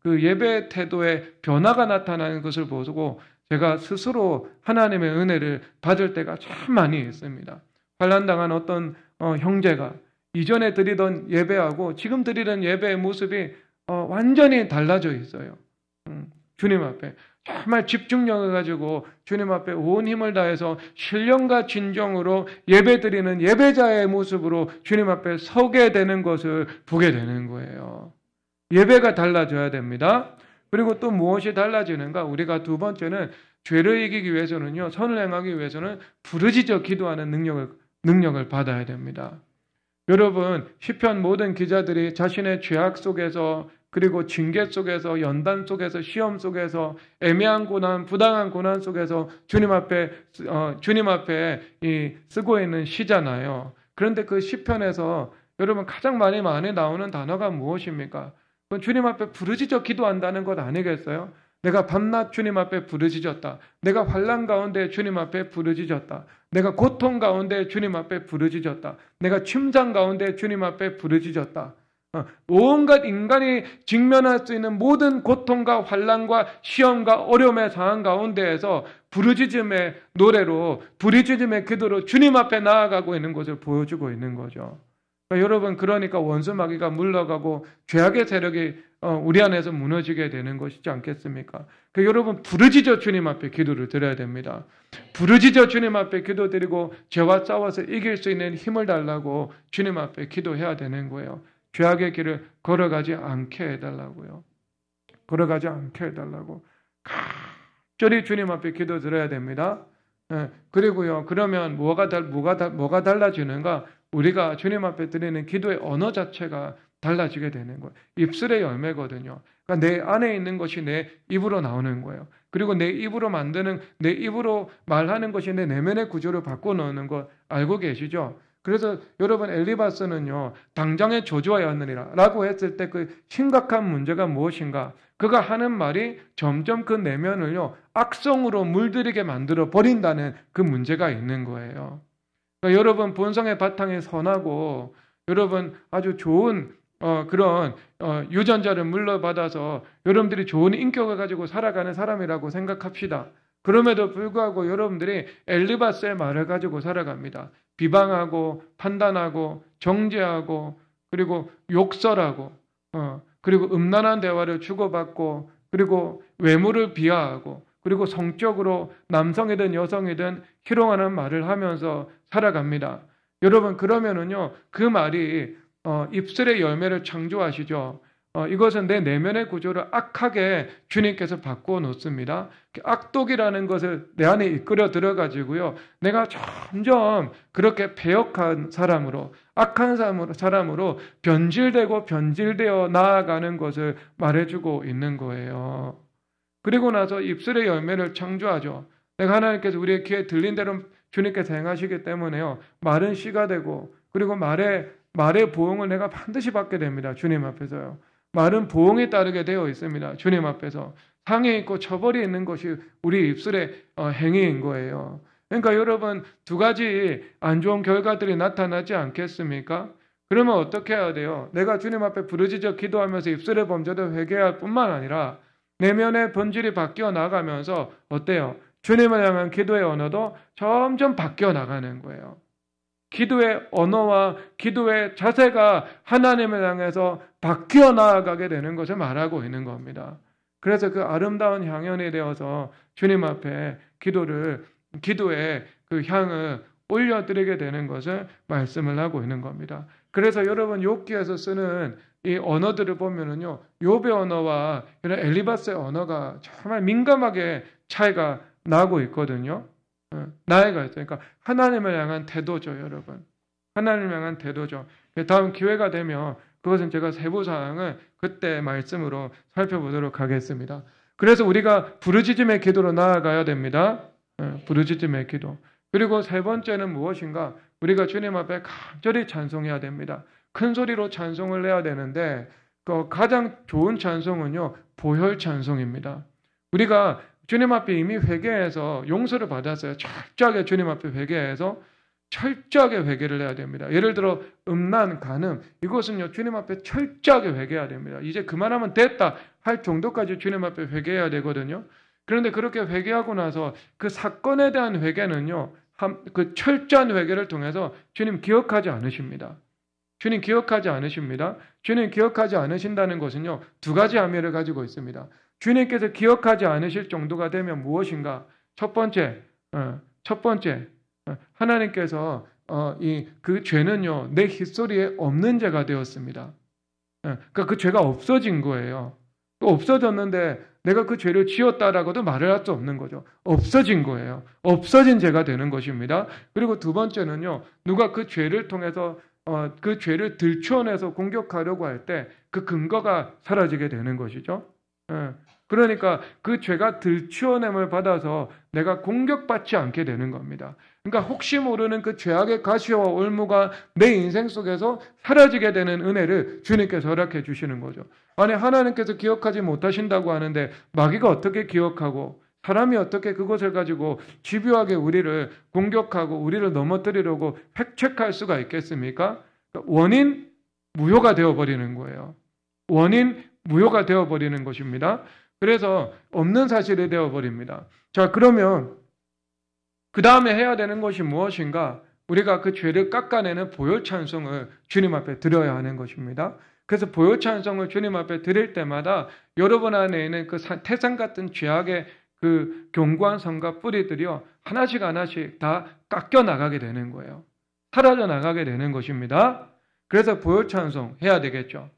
그 예배 태도의 변화가 나타나는 것을 보고 제가 스스로 하나님의 은혜를 받을 때가 참 많이 있습니다. 환난당한 어떤 형제가 이전에 드리던 예배하고 지금 드리는 예배의 모습이 완전히 달라져 있어요. 주님 앞에 정말 집중력을 가지고 주님 앞에 온 힘을 다해서 신령과 진정으로 예배드리는 예배자의 모습으로 주님 앞에 서게 되는 것을 보게 되는 거예요. 예배가 달라져야 됩니다. 그리고 또 무엇이 달라지는가? 우리가 두 번째는 죄를 이기기 위해서는요, 선을 행하기 위해서는 부르짖어 기도하는 능력을 받아야 됩니다. 여러분, 시편 모든 기자들이 자신의 죄악 속에서 그리고 징계 속에서 연단 속에서 시험 속에서 애매한 고난, 부당한 고난 속에서 주님 앞에 쓰고 있는 시잖아요. 그런데 그 시편에서 여러분 가장 많이 나오는 단어가 무엇입니까? 그건 주님 앞에 부르짖어 기도한다는 것 아니겠어요? 내가 밤낮 주님 앞에 부르짖었다. 내가 환난 가운데 주님 앞에 부르짖었다. 내가 고통 가운데 주님 앞에 부르짖었다. 내가 침상 가운데 주님 앞에 부르짖었다. 온갖 인간이 직면할 수 있는 모든 고통과 환난과 시험과 어려움의 상황 가운데에서 부르짖음의 노래로, 부르짖음의 기도로 주님 앞에 나아가고 있는 것을 보여주고 있는 거죠. 여러분, 그러니까 원수 마귀가 물러가고 죄악의 세력이 우리 안에서 무너지게 되는 것이지 않겠습니까? 여러분, 부르짖어 주님 앞에 기도를 드려야 됩니다. 부르짖어 주님 앞에 기도드리고 죄와 싸워서 이길 수 있는 힘을 달라고 주님 앞에 기도해야 되는 거예요. 죄악의 길을 걸어가지 않게 해달라고요. 걸어가지 않게 해달라고 간절히 주님 앞에 기도드려야 됩니다. 그리고요, 그러면 뭐가 달라지는가? 우리가 주님 앞에 드리는 기도의 언어 자체가 달라지게 되는 거예요. 입술의 열매거든요. 그러니까 내 안에 있는 것이 내 입으로 나오는 거예요. 그리고 내 입으로 말하는 것이 내 내면의 구조를 바꿔놓는 거 알고 계시죠? 그래서 여러분, 엘리바스는요, 당장에 저주하였느니라 라고 했을 때 그 심각한 문제가 무엇인가? 그가 하는 말이 점점 그 내면을요, 악성으로 물들이게 만들어 버린다는 그 문제가 있는 거예요. 그러니까 여러분, 본성의 바탕이 선하고 여러분 아주 좋은 그런 유전자를 물려받아서 여러분들이 좋은 인격을 가지고 살아가는 사람이라고 생각합시다. 그럼에도 불구하고 여러분들이 엘리바스의 말을 가지고 살아갑니다. 비방하고 판단하고 정죄하고 그리고 욕설하고 그리고 음란한 대화를 주고받고 그리고 외모를 비하하고 그리고 성적으로 남성이든 여성이든 희롱하는 말을 하면서 살아갑니다. 여러분, 그러면은요, 그 말이 입술의 열매를 창조하시죠. 이것은 내 내면의 구조를 악하게 주님께서 바꾸어 놓습니다. 악독이라는 것을 내 안에 이끌어 들어가지고요, 내가 점점 그렇게 배역한 사람으로, 악한 사람으로 변질되어 나아가는 것을 말해주고 있는 거예요. 그리고 나서 입술의 열매를 창조하죠. 내가 하나님께서 우리의 귀에 들린 대로 주님께서 행하시기 때문에요, 말은 씨가 되고 그리고 말의 보응을 내가 반드시 받게 됩니다. 주님 앞에서요. 말은 보응에 따르게 되어 있습니다. 주님 앞에서. 상해 있고 처벌이 있는 것이 우리 입술의 행위인 거예요. 그러니까 여러분, 두 가지 안 좋은 결과들이 나타나지 않겠습니까? 그러면 어떻게 해야 돼요? 내가 주님 앞에 부르짖어 기도하면서 입술의 범죄도 회개할 뿐만 아니라 내면의 본질이 바뀌어 나가면서 어때요? 주님을 향한 기도의 언어도 점점 바뀌어 나가는 거예요. 기도의 언어와 기도의 자세가 하나님을 향해서 바뀌어 나아가게 되는 것을 말하고 있는 겁니다. 그래서 그 아름다운 향연이 되어서 주님 앞에 기도의 그 향을 올려드리게 되는 것을 말씀을 하고 있는 겁니다. 그래서 여러분, 욥기에서 쓰는 이 언어들을 보면은요, 욥의 언어와 이런 엘리바스의 언어가 정말 민감하게 차이가 나고 있거든요. 나이가 있어요. 그러니까 하나님을 향한 태도죠, 여러분. 하나님을 향한 태도죠. 다음 기회가 되면 그것은 제가 세부 사항을 그때 말씀으로 살펴보도록 하겠습니다. 그래서 우리가 부르짖음의 기도로 나아가야 됩니다. 부르짖음의 기도. 그리고 세 번째는 무엇인가? 우리가 주님 앞에 간절히 찬송해야 됩니다. 큰 소리로 찬송을 해야 되는데 가장 좋은 찬송은요, 보혈 찬송입니다. 우리가 주님 앞에 이미 회개해서 용서를 받았어요. 철저하게 주님 앞에 회개해서 철저하게 회개를 해야 됩니다. 예를 들어 음란, 간음, 이것은요, 주님 앞에 철저하게 회개해야 됩니다. 이제 그만하면 됐다 할 정도까지 주님 앞에 회개해야 되거든요. 그런데 그렇게 회개하고 나서 그 사건에 대한 회개는요, 그 철저한 회개를 통해서 주님 기억하지 않으십니다. 주님 기억하지 않으십니다. 주님 기억하지 않으신다는 것은요, 두 가지 의미를 가지고 있습니다. 주님께서 기억하지 않으실 정도가 되면 무엇인가? 첫 번째, 하나님께서 그 죄는요, 내 histori에 없는 죄가 되었습니다. 그러니까 그 죄가 없어진 거예요. 없어졌는데 내가 그 죄를 지었다라고도 말을 할 수 없는 거죠. 없어진 거예요. 없어진 죄가 되는 것입니다. 그리고 두 번째는요, 누가 그 죄를 통해서 그 죄를 들추어내서 공격하려고 할 때 그 근거가 사라지게 되는 것이죠. 그러니까 그 죄가 들추어냄을 받아서 내가 공격받지 않게 되는 겁니다. 그러니까 혹시 모르는 그 죄악의 가시와 올무가 내 인생 속에서 사라지게 되는 은혜를 주님께서 허락해 주시는 거죠. 아니, 하나님께서 기억하지 못하신다고 하는데 마귀가 어떻게 기억하고 사람이 어떻게 그것을 가지고 집요하게 우리를 공격하고 우리를 넘어뜨리려고 획책할 수가 있겠습니까? 원인 무효가 되어버리는 거예요. 원인 무효가 되어버리는 것입니다. 그래서 없는 사실이 되어버립니다. 자, 그러면 그 다음에 해야 되는 것이 무엇인가? 우리가 그 죄를 깎아내는 보혈 찬송을 주님 앞에 드려야 하는 것입니다. 그래서 보혈 찬송을 주님 앞에 드릴 때마다 여러분 안에 있는 그 태산 같은 죄악의 그 견고한 성과 뿌리들이요, 하나씩 하나씩 다 깎여 나가게 되는 거예요. 사라져 나가게 되는 것입니다. 그래서 보혈 찬송 해야 되겠죠.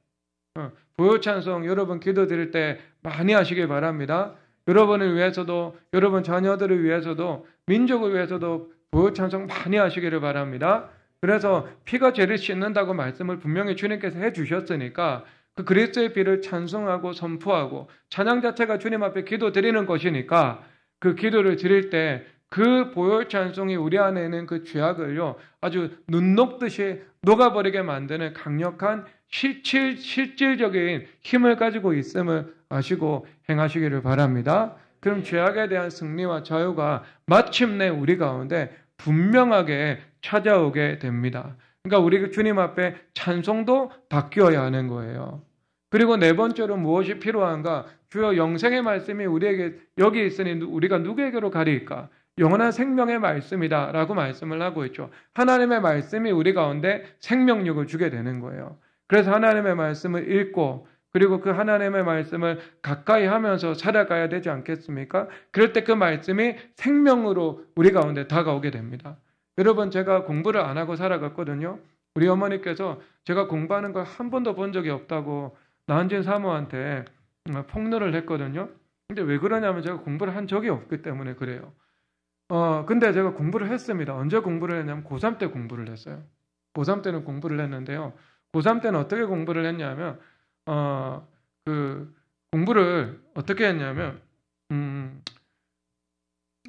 보혈 찬송 여러분 기도 드릴 때 많이 하시길 바랍니다. 여러분을 위해서도, 여러분 자녀들을 위해서도, 민족을 위해서도 보혈 찬송 많이 하시기를 바랍니다. 그래서 피가 죄를 씻는다고 말씀을 분명히 주님께서 해주셨으니까 그 그리스도의 피를 찬송하고 선포하고 찬양 자체가 주님 앞에 기도 드리는 것이니까 그 기도를 드릴 때 그 보혈 찬송이 우리 안에 있는 그 죄악을요, 아주 눈 녹듯이 녹아버리게 만드는 강력한 실질적인 힘을 가지고 있음을 아시고 행하시기를 바랍니다. 그럼 죄악에 대한 승리와 자유가 마침내 우리 가운데 분명하게 찾아오게 됩니다. 그러니까 우리 주님 앞에 찬송도 바뀌어야 하는 거예요. 그리고 네 번째로 무엇이 필요한가? 주여 영생의 말씀이 우리에게 여기 있으니 우리가 누구에게로 가리일까? 영원한 생명의 말씀이다 라고 말씀을 하고 있죠. 하나님의 말씀이 우리 가운데 생명력을 주게 되는 거예요. 그래서 하나님의 말씀을 읽고 그리고 그 하나님의 말씀을 가까이 하면서 살아가야 되지 않겠습니까? 그럴 때 그 말씀이 생명으로 우리 가운데 다가오게 됩니다. 여러분, 제가 공부를 안 하고 살아갔거든요. 우리 어머니께서 제가 공부하는 걸 한 번도 본 적이 없다고 나은진 사모한테 폭로를 했거든요. 근데 왜 그러냐면 제가 공부를 한 적이 없기 때문에 그래요. 근데 제가 공부를 했습니다. 언제 공부를 했냐면 고3 때 공부를 했어요. 고3 때는 공부를 했는데요. 고3 때는 어떻게 공부를 했냐면, 그 공부를 어떻게 했냐면,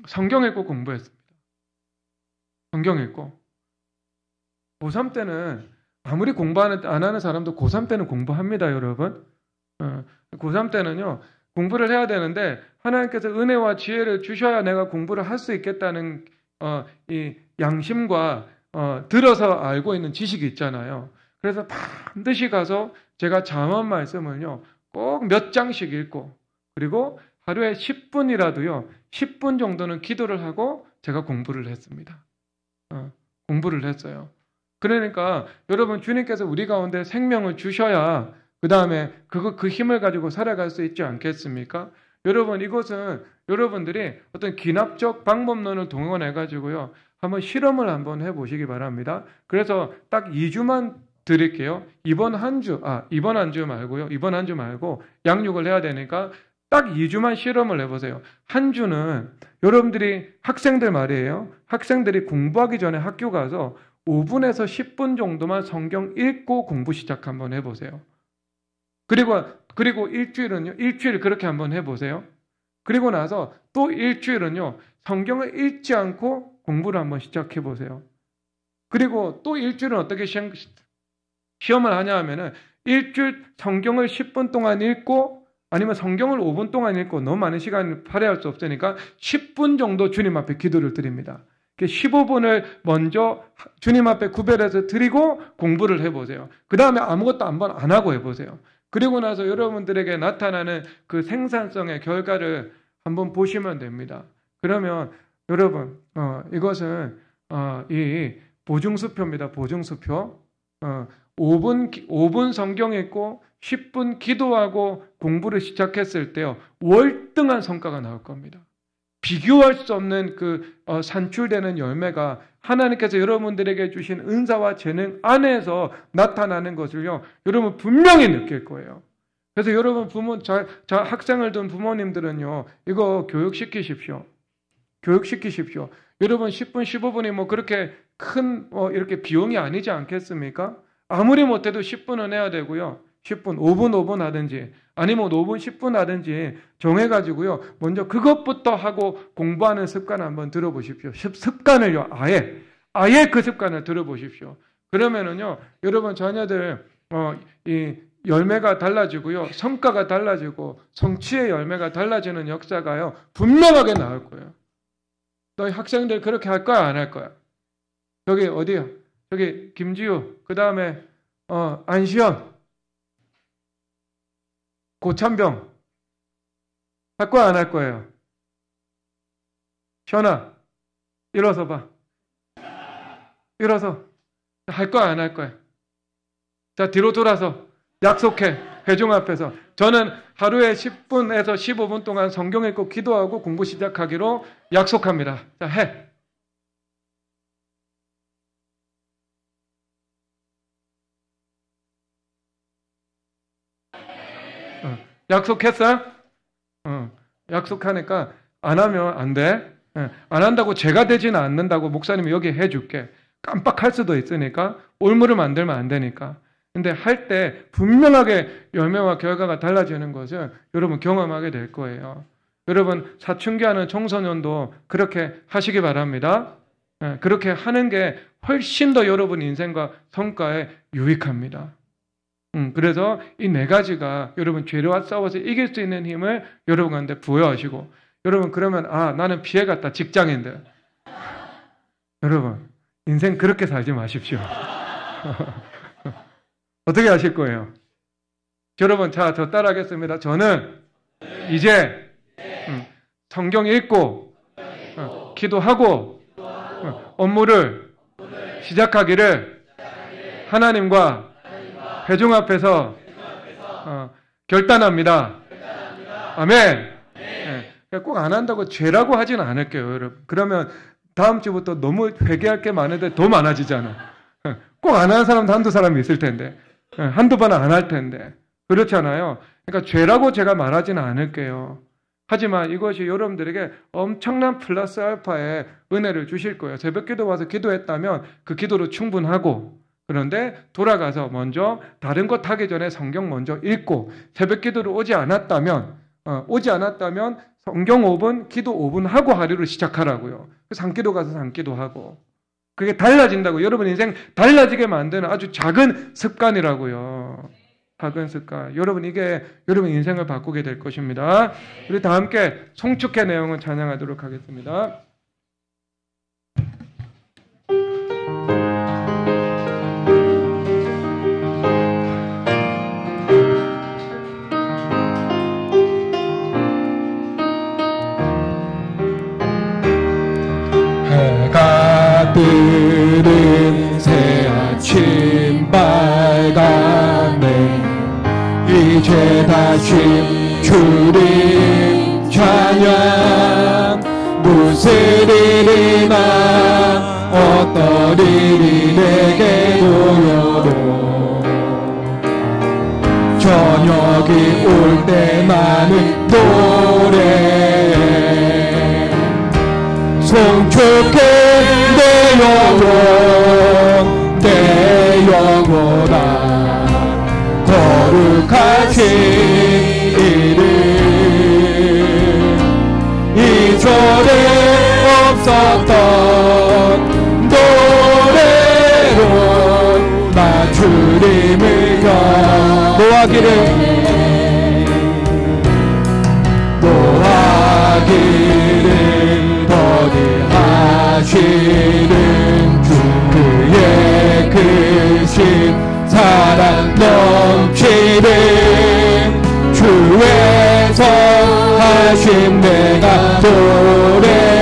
성경 읽고 공부했습니다. 성경 읽고. 고3 때는 아무리 공부 안 하는 사람도 고3 때는 공부합니다, 여러분. 고3 때는요, 공부를 해야 되는데 하나님께서 은혜와 지혜를 주셔야 내가 공부를 할 수 있겠다는 이 양심과 들어서 알고 있는 지식이 있잖아요. 그래서 반드시 가서 제가 잠언 말씀을요, 꼭 몇 장씩 읽고 그리고 하루에 10분이라도요, 10분 정도는 기도를 하고 제가 공부를 했습니다. 공부를 했어요. 그러니까 여러분, 주님께서 우리 가운데 생명을 주셔야 그 다음에 그 힘을 가지고 살아갈 수 있지 않겠습니까? 여러분, 이것은 여러분들이 어떤 기납적 방법론을 동원해가지고요, 한번 실험을 한번 해보시기 바랍니다. 그래서 딱 2주만 드릴게요. 이번 한 주 말고요. 이번 한 주 말고 양육을 해야 되니까 딱 2주만 실험을 해보세요. 한 주는 여러분들이 학생들 말이에요. 학생들이 공부하기 전에 학교 가서 5분에서 10분 정도만 성경 읽고 공부 시작 한번 해보세요. 그리고 일주일은요, 일주일 그렇게 한번 해보세요. 그리고 나서 또 일주일은요, 성경을 읽지 않고 공부를 한번 시작해보세요. 그리고 또 일주일은 어떻게 시험을 하냐 하면은, 일주일 성경을 10분 동안 읽고, 아니면 성경을 5분 동안 읽고, 너무 많은 시간을 발휘할 수 없으니까 10분 정도 주님 앞에 기도를 드립니다. 15분을 먼저 주님 앞에 구별해서 드리고 공부를 해보세요. 그 다음에 아무것도 한번 안 하고 해보세요. 그리고 나서 여러분들에게 나타나는 그 생산성의 결과를 한번 보시면 됩니다. 그러면 여러분, 이것은 이 보증수표입니다. 보증수표. 5분 성경 읽고 10분 기도하고 공부를 시작했을 때요, 월등한 성과가 나올 겁니다. 비교할 수 없는 그 산출되는 열매가 하나님께서 여러분들에게 주신 은사와 재능 안에서 나타나는 것을요, 여러분 분명히 느낄 거예요. 그래서 여러분 학생을 둔 부모님들은요, 이거 교육시키십시오. 교육시키십시오. 여러분 10분, 15분이 뭐 그렇게 큰 이렇게 비용이 아니지 않겠습니까? 아무리 못해도 10분은 해야 되고요. 10분, 5분 하든지 아니면 5분, 10분 하든지 정해가지고요. 먼저 그것부터 하고 공부하는 습관 한번 들어보십시오. 습관을요. 아예 그 습관을 들어보십시오. 그러면은요. 여러분 자녀들 이 열매가 달라지고요. 성과가 달라지고 성취의 열매가 달라지는 역사가요. 분명하게 나올 거예요. 너희 학생들 그렇게 할 거야? 안 할 거야? 저기 어디요? 저기 김지우, 그 다음에 안시현, 고찬병 할 거야? 안 할 거예요? 시현아, 일어서 봐. 일어서. 할 거야? 안 할 거야? 자, 뒤로 돌아서 약속해. 회중 앞에서. 저는 하루에 10분에서 15분 동안 성경 읽고 기도하고 공부 시작하기로 약속합니다. 자, 해. 약속했어? 약속하니까 안 하면 안 돼. 안 한다고 죄가 되지는 않는다고 목사님이 여기 해줄게. 깜빡할 수도 있으니까 올무를 만들면 안 되니까. 근데 할 때 분명하게 열매와 결과가 달라지는 것을 여러분 경험하게 될 거예요. 여러분 사춘기하는 청소년도 그렇게 하시기 바랍니다. 그렇게 하는 게 훨씬 더 여러분 인생과 성과에 유익합니다. 그래서 이 네 가지가 여러분 죄와 싸워서 이길 수 있는 힘을 여러분한테 부여하시고 여러분 그러면 나는 피해갔다 직장인들 여러분 인생 그렇게 살지 마십시오. 어떻게 하실 거예요? 여러분 자, 저 따라하겠습니다. 저는 이제 성경 읽고 기도하고 업무를 시작하기를 하나님과 회중 앞에서 결단합니다. 아멘. 꼭 안 한다고 죄라고 하지는 않을게요, 여러분. 그러면 다음 주부터 너무 회개할 게 많은데 더 많아지잖아. 꼭 안 하는 사람도 한두 사람이 있을 텐데. 한두 번은 안 할 텐데. 그렇잖아요. 그러니까 죄라고 제가 말하지는 않을게요. 하지만 이것이 여러분들에게 엄청난 플러스 알파의 은혜를 주실 거예요. 새벽 기도 와서 기도했다면 그 기도로 충분하고 그런데 돌아가서 먼저 다른 것 하기 전에 성경 먼저 읽고 새벽 기도로 오지 않았다면 성경 5분, 기도 5분 하고 하루를 시작하라고요. 산기도 가서 산기도 하고. 그게 달라진다고. 여러분 인생 달라지게 만드는 아주 작은 습관이라고요. 작은 습관. 여러분 이게 여러분 인생을 바꾸게 될 것입니다. 우리 다 함께 송축의 내용을 찬양하도록 하겠습니다. 해가 뜨는 새아침 밝았네. 이제 다시 주님 찬양. 무슨 일이나 어떤 일이 내게 보여도 저녁이 올 때만은 노래 송축해 내 영혼아 거룩하신 이름 이전에 없었던 노래로 나 주님을 노하기를 더디하시는 주 그의 크신 사랑 넘치는 주의 선하심 내가 노래하리.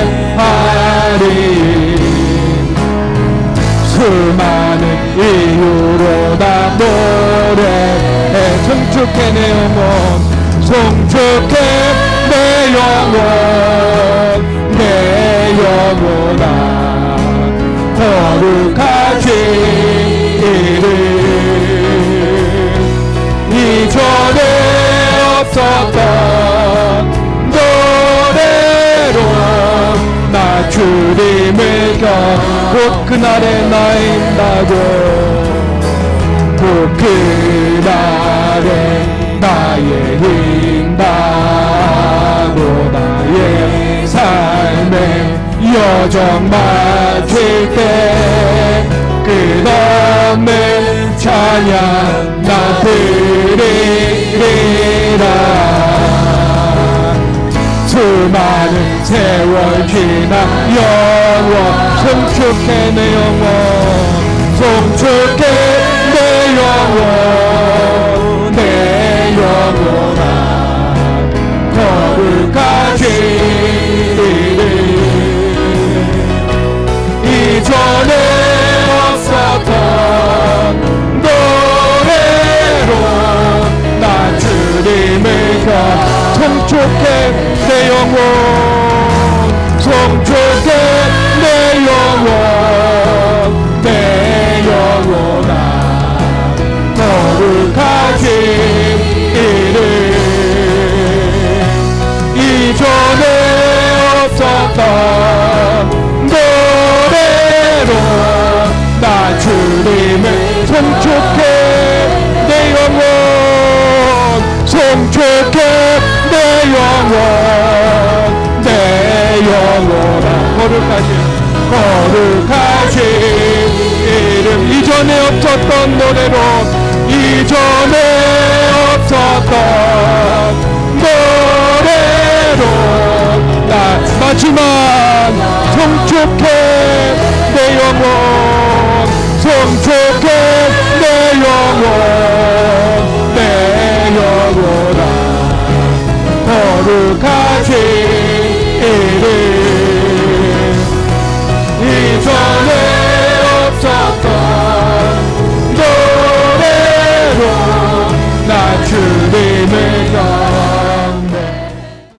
수많은 이유로 나 노래해 송축해 내 영혼 송축해 내 영혼아 거룩하신 이름 이전에 없었던 노래로 나 주님을 곧 그날에 나 인다고 곧 그날에 나의 힘 다하고 나의 삶의 여정 마칠 때 끝없는 찬양 나 드리리라. 수많은 세월 지나 영원 송축해 내 영원 송축해 내 영원 내 영원아 거룩하시리니 이전에 없었던 노래로 나 주님을 송축해 내 영혼 송축해 내 영혼 내 영혼아 거룩하시리니 이전에 없었던 노래로 나 주님을 송축해 내 영혼 송축해 내 영혼 내 영혼아 거룩하신 이름 이전에 없었던 노래로 이전에 없었던 노래로 나 마지막 송축해 내 영혼 송축해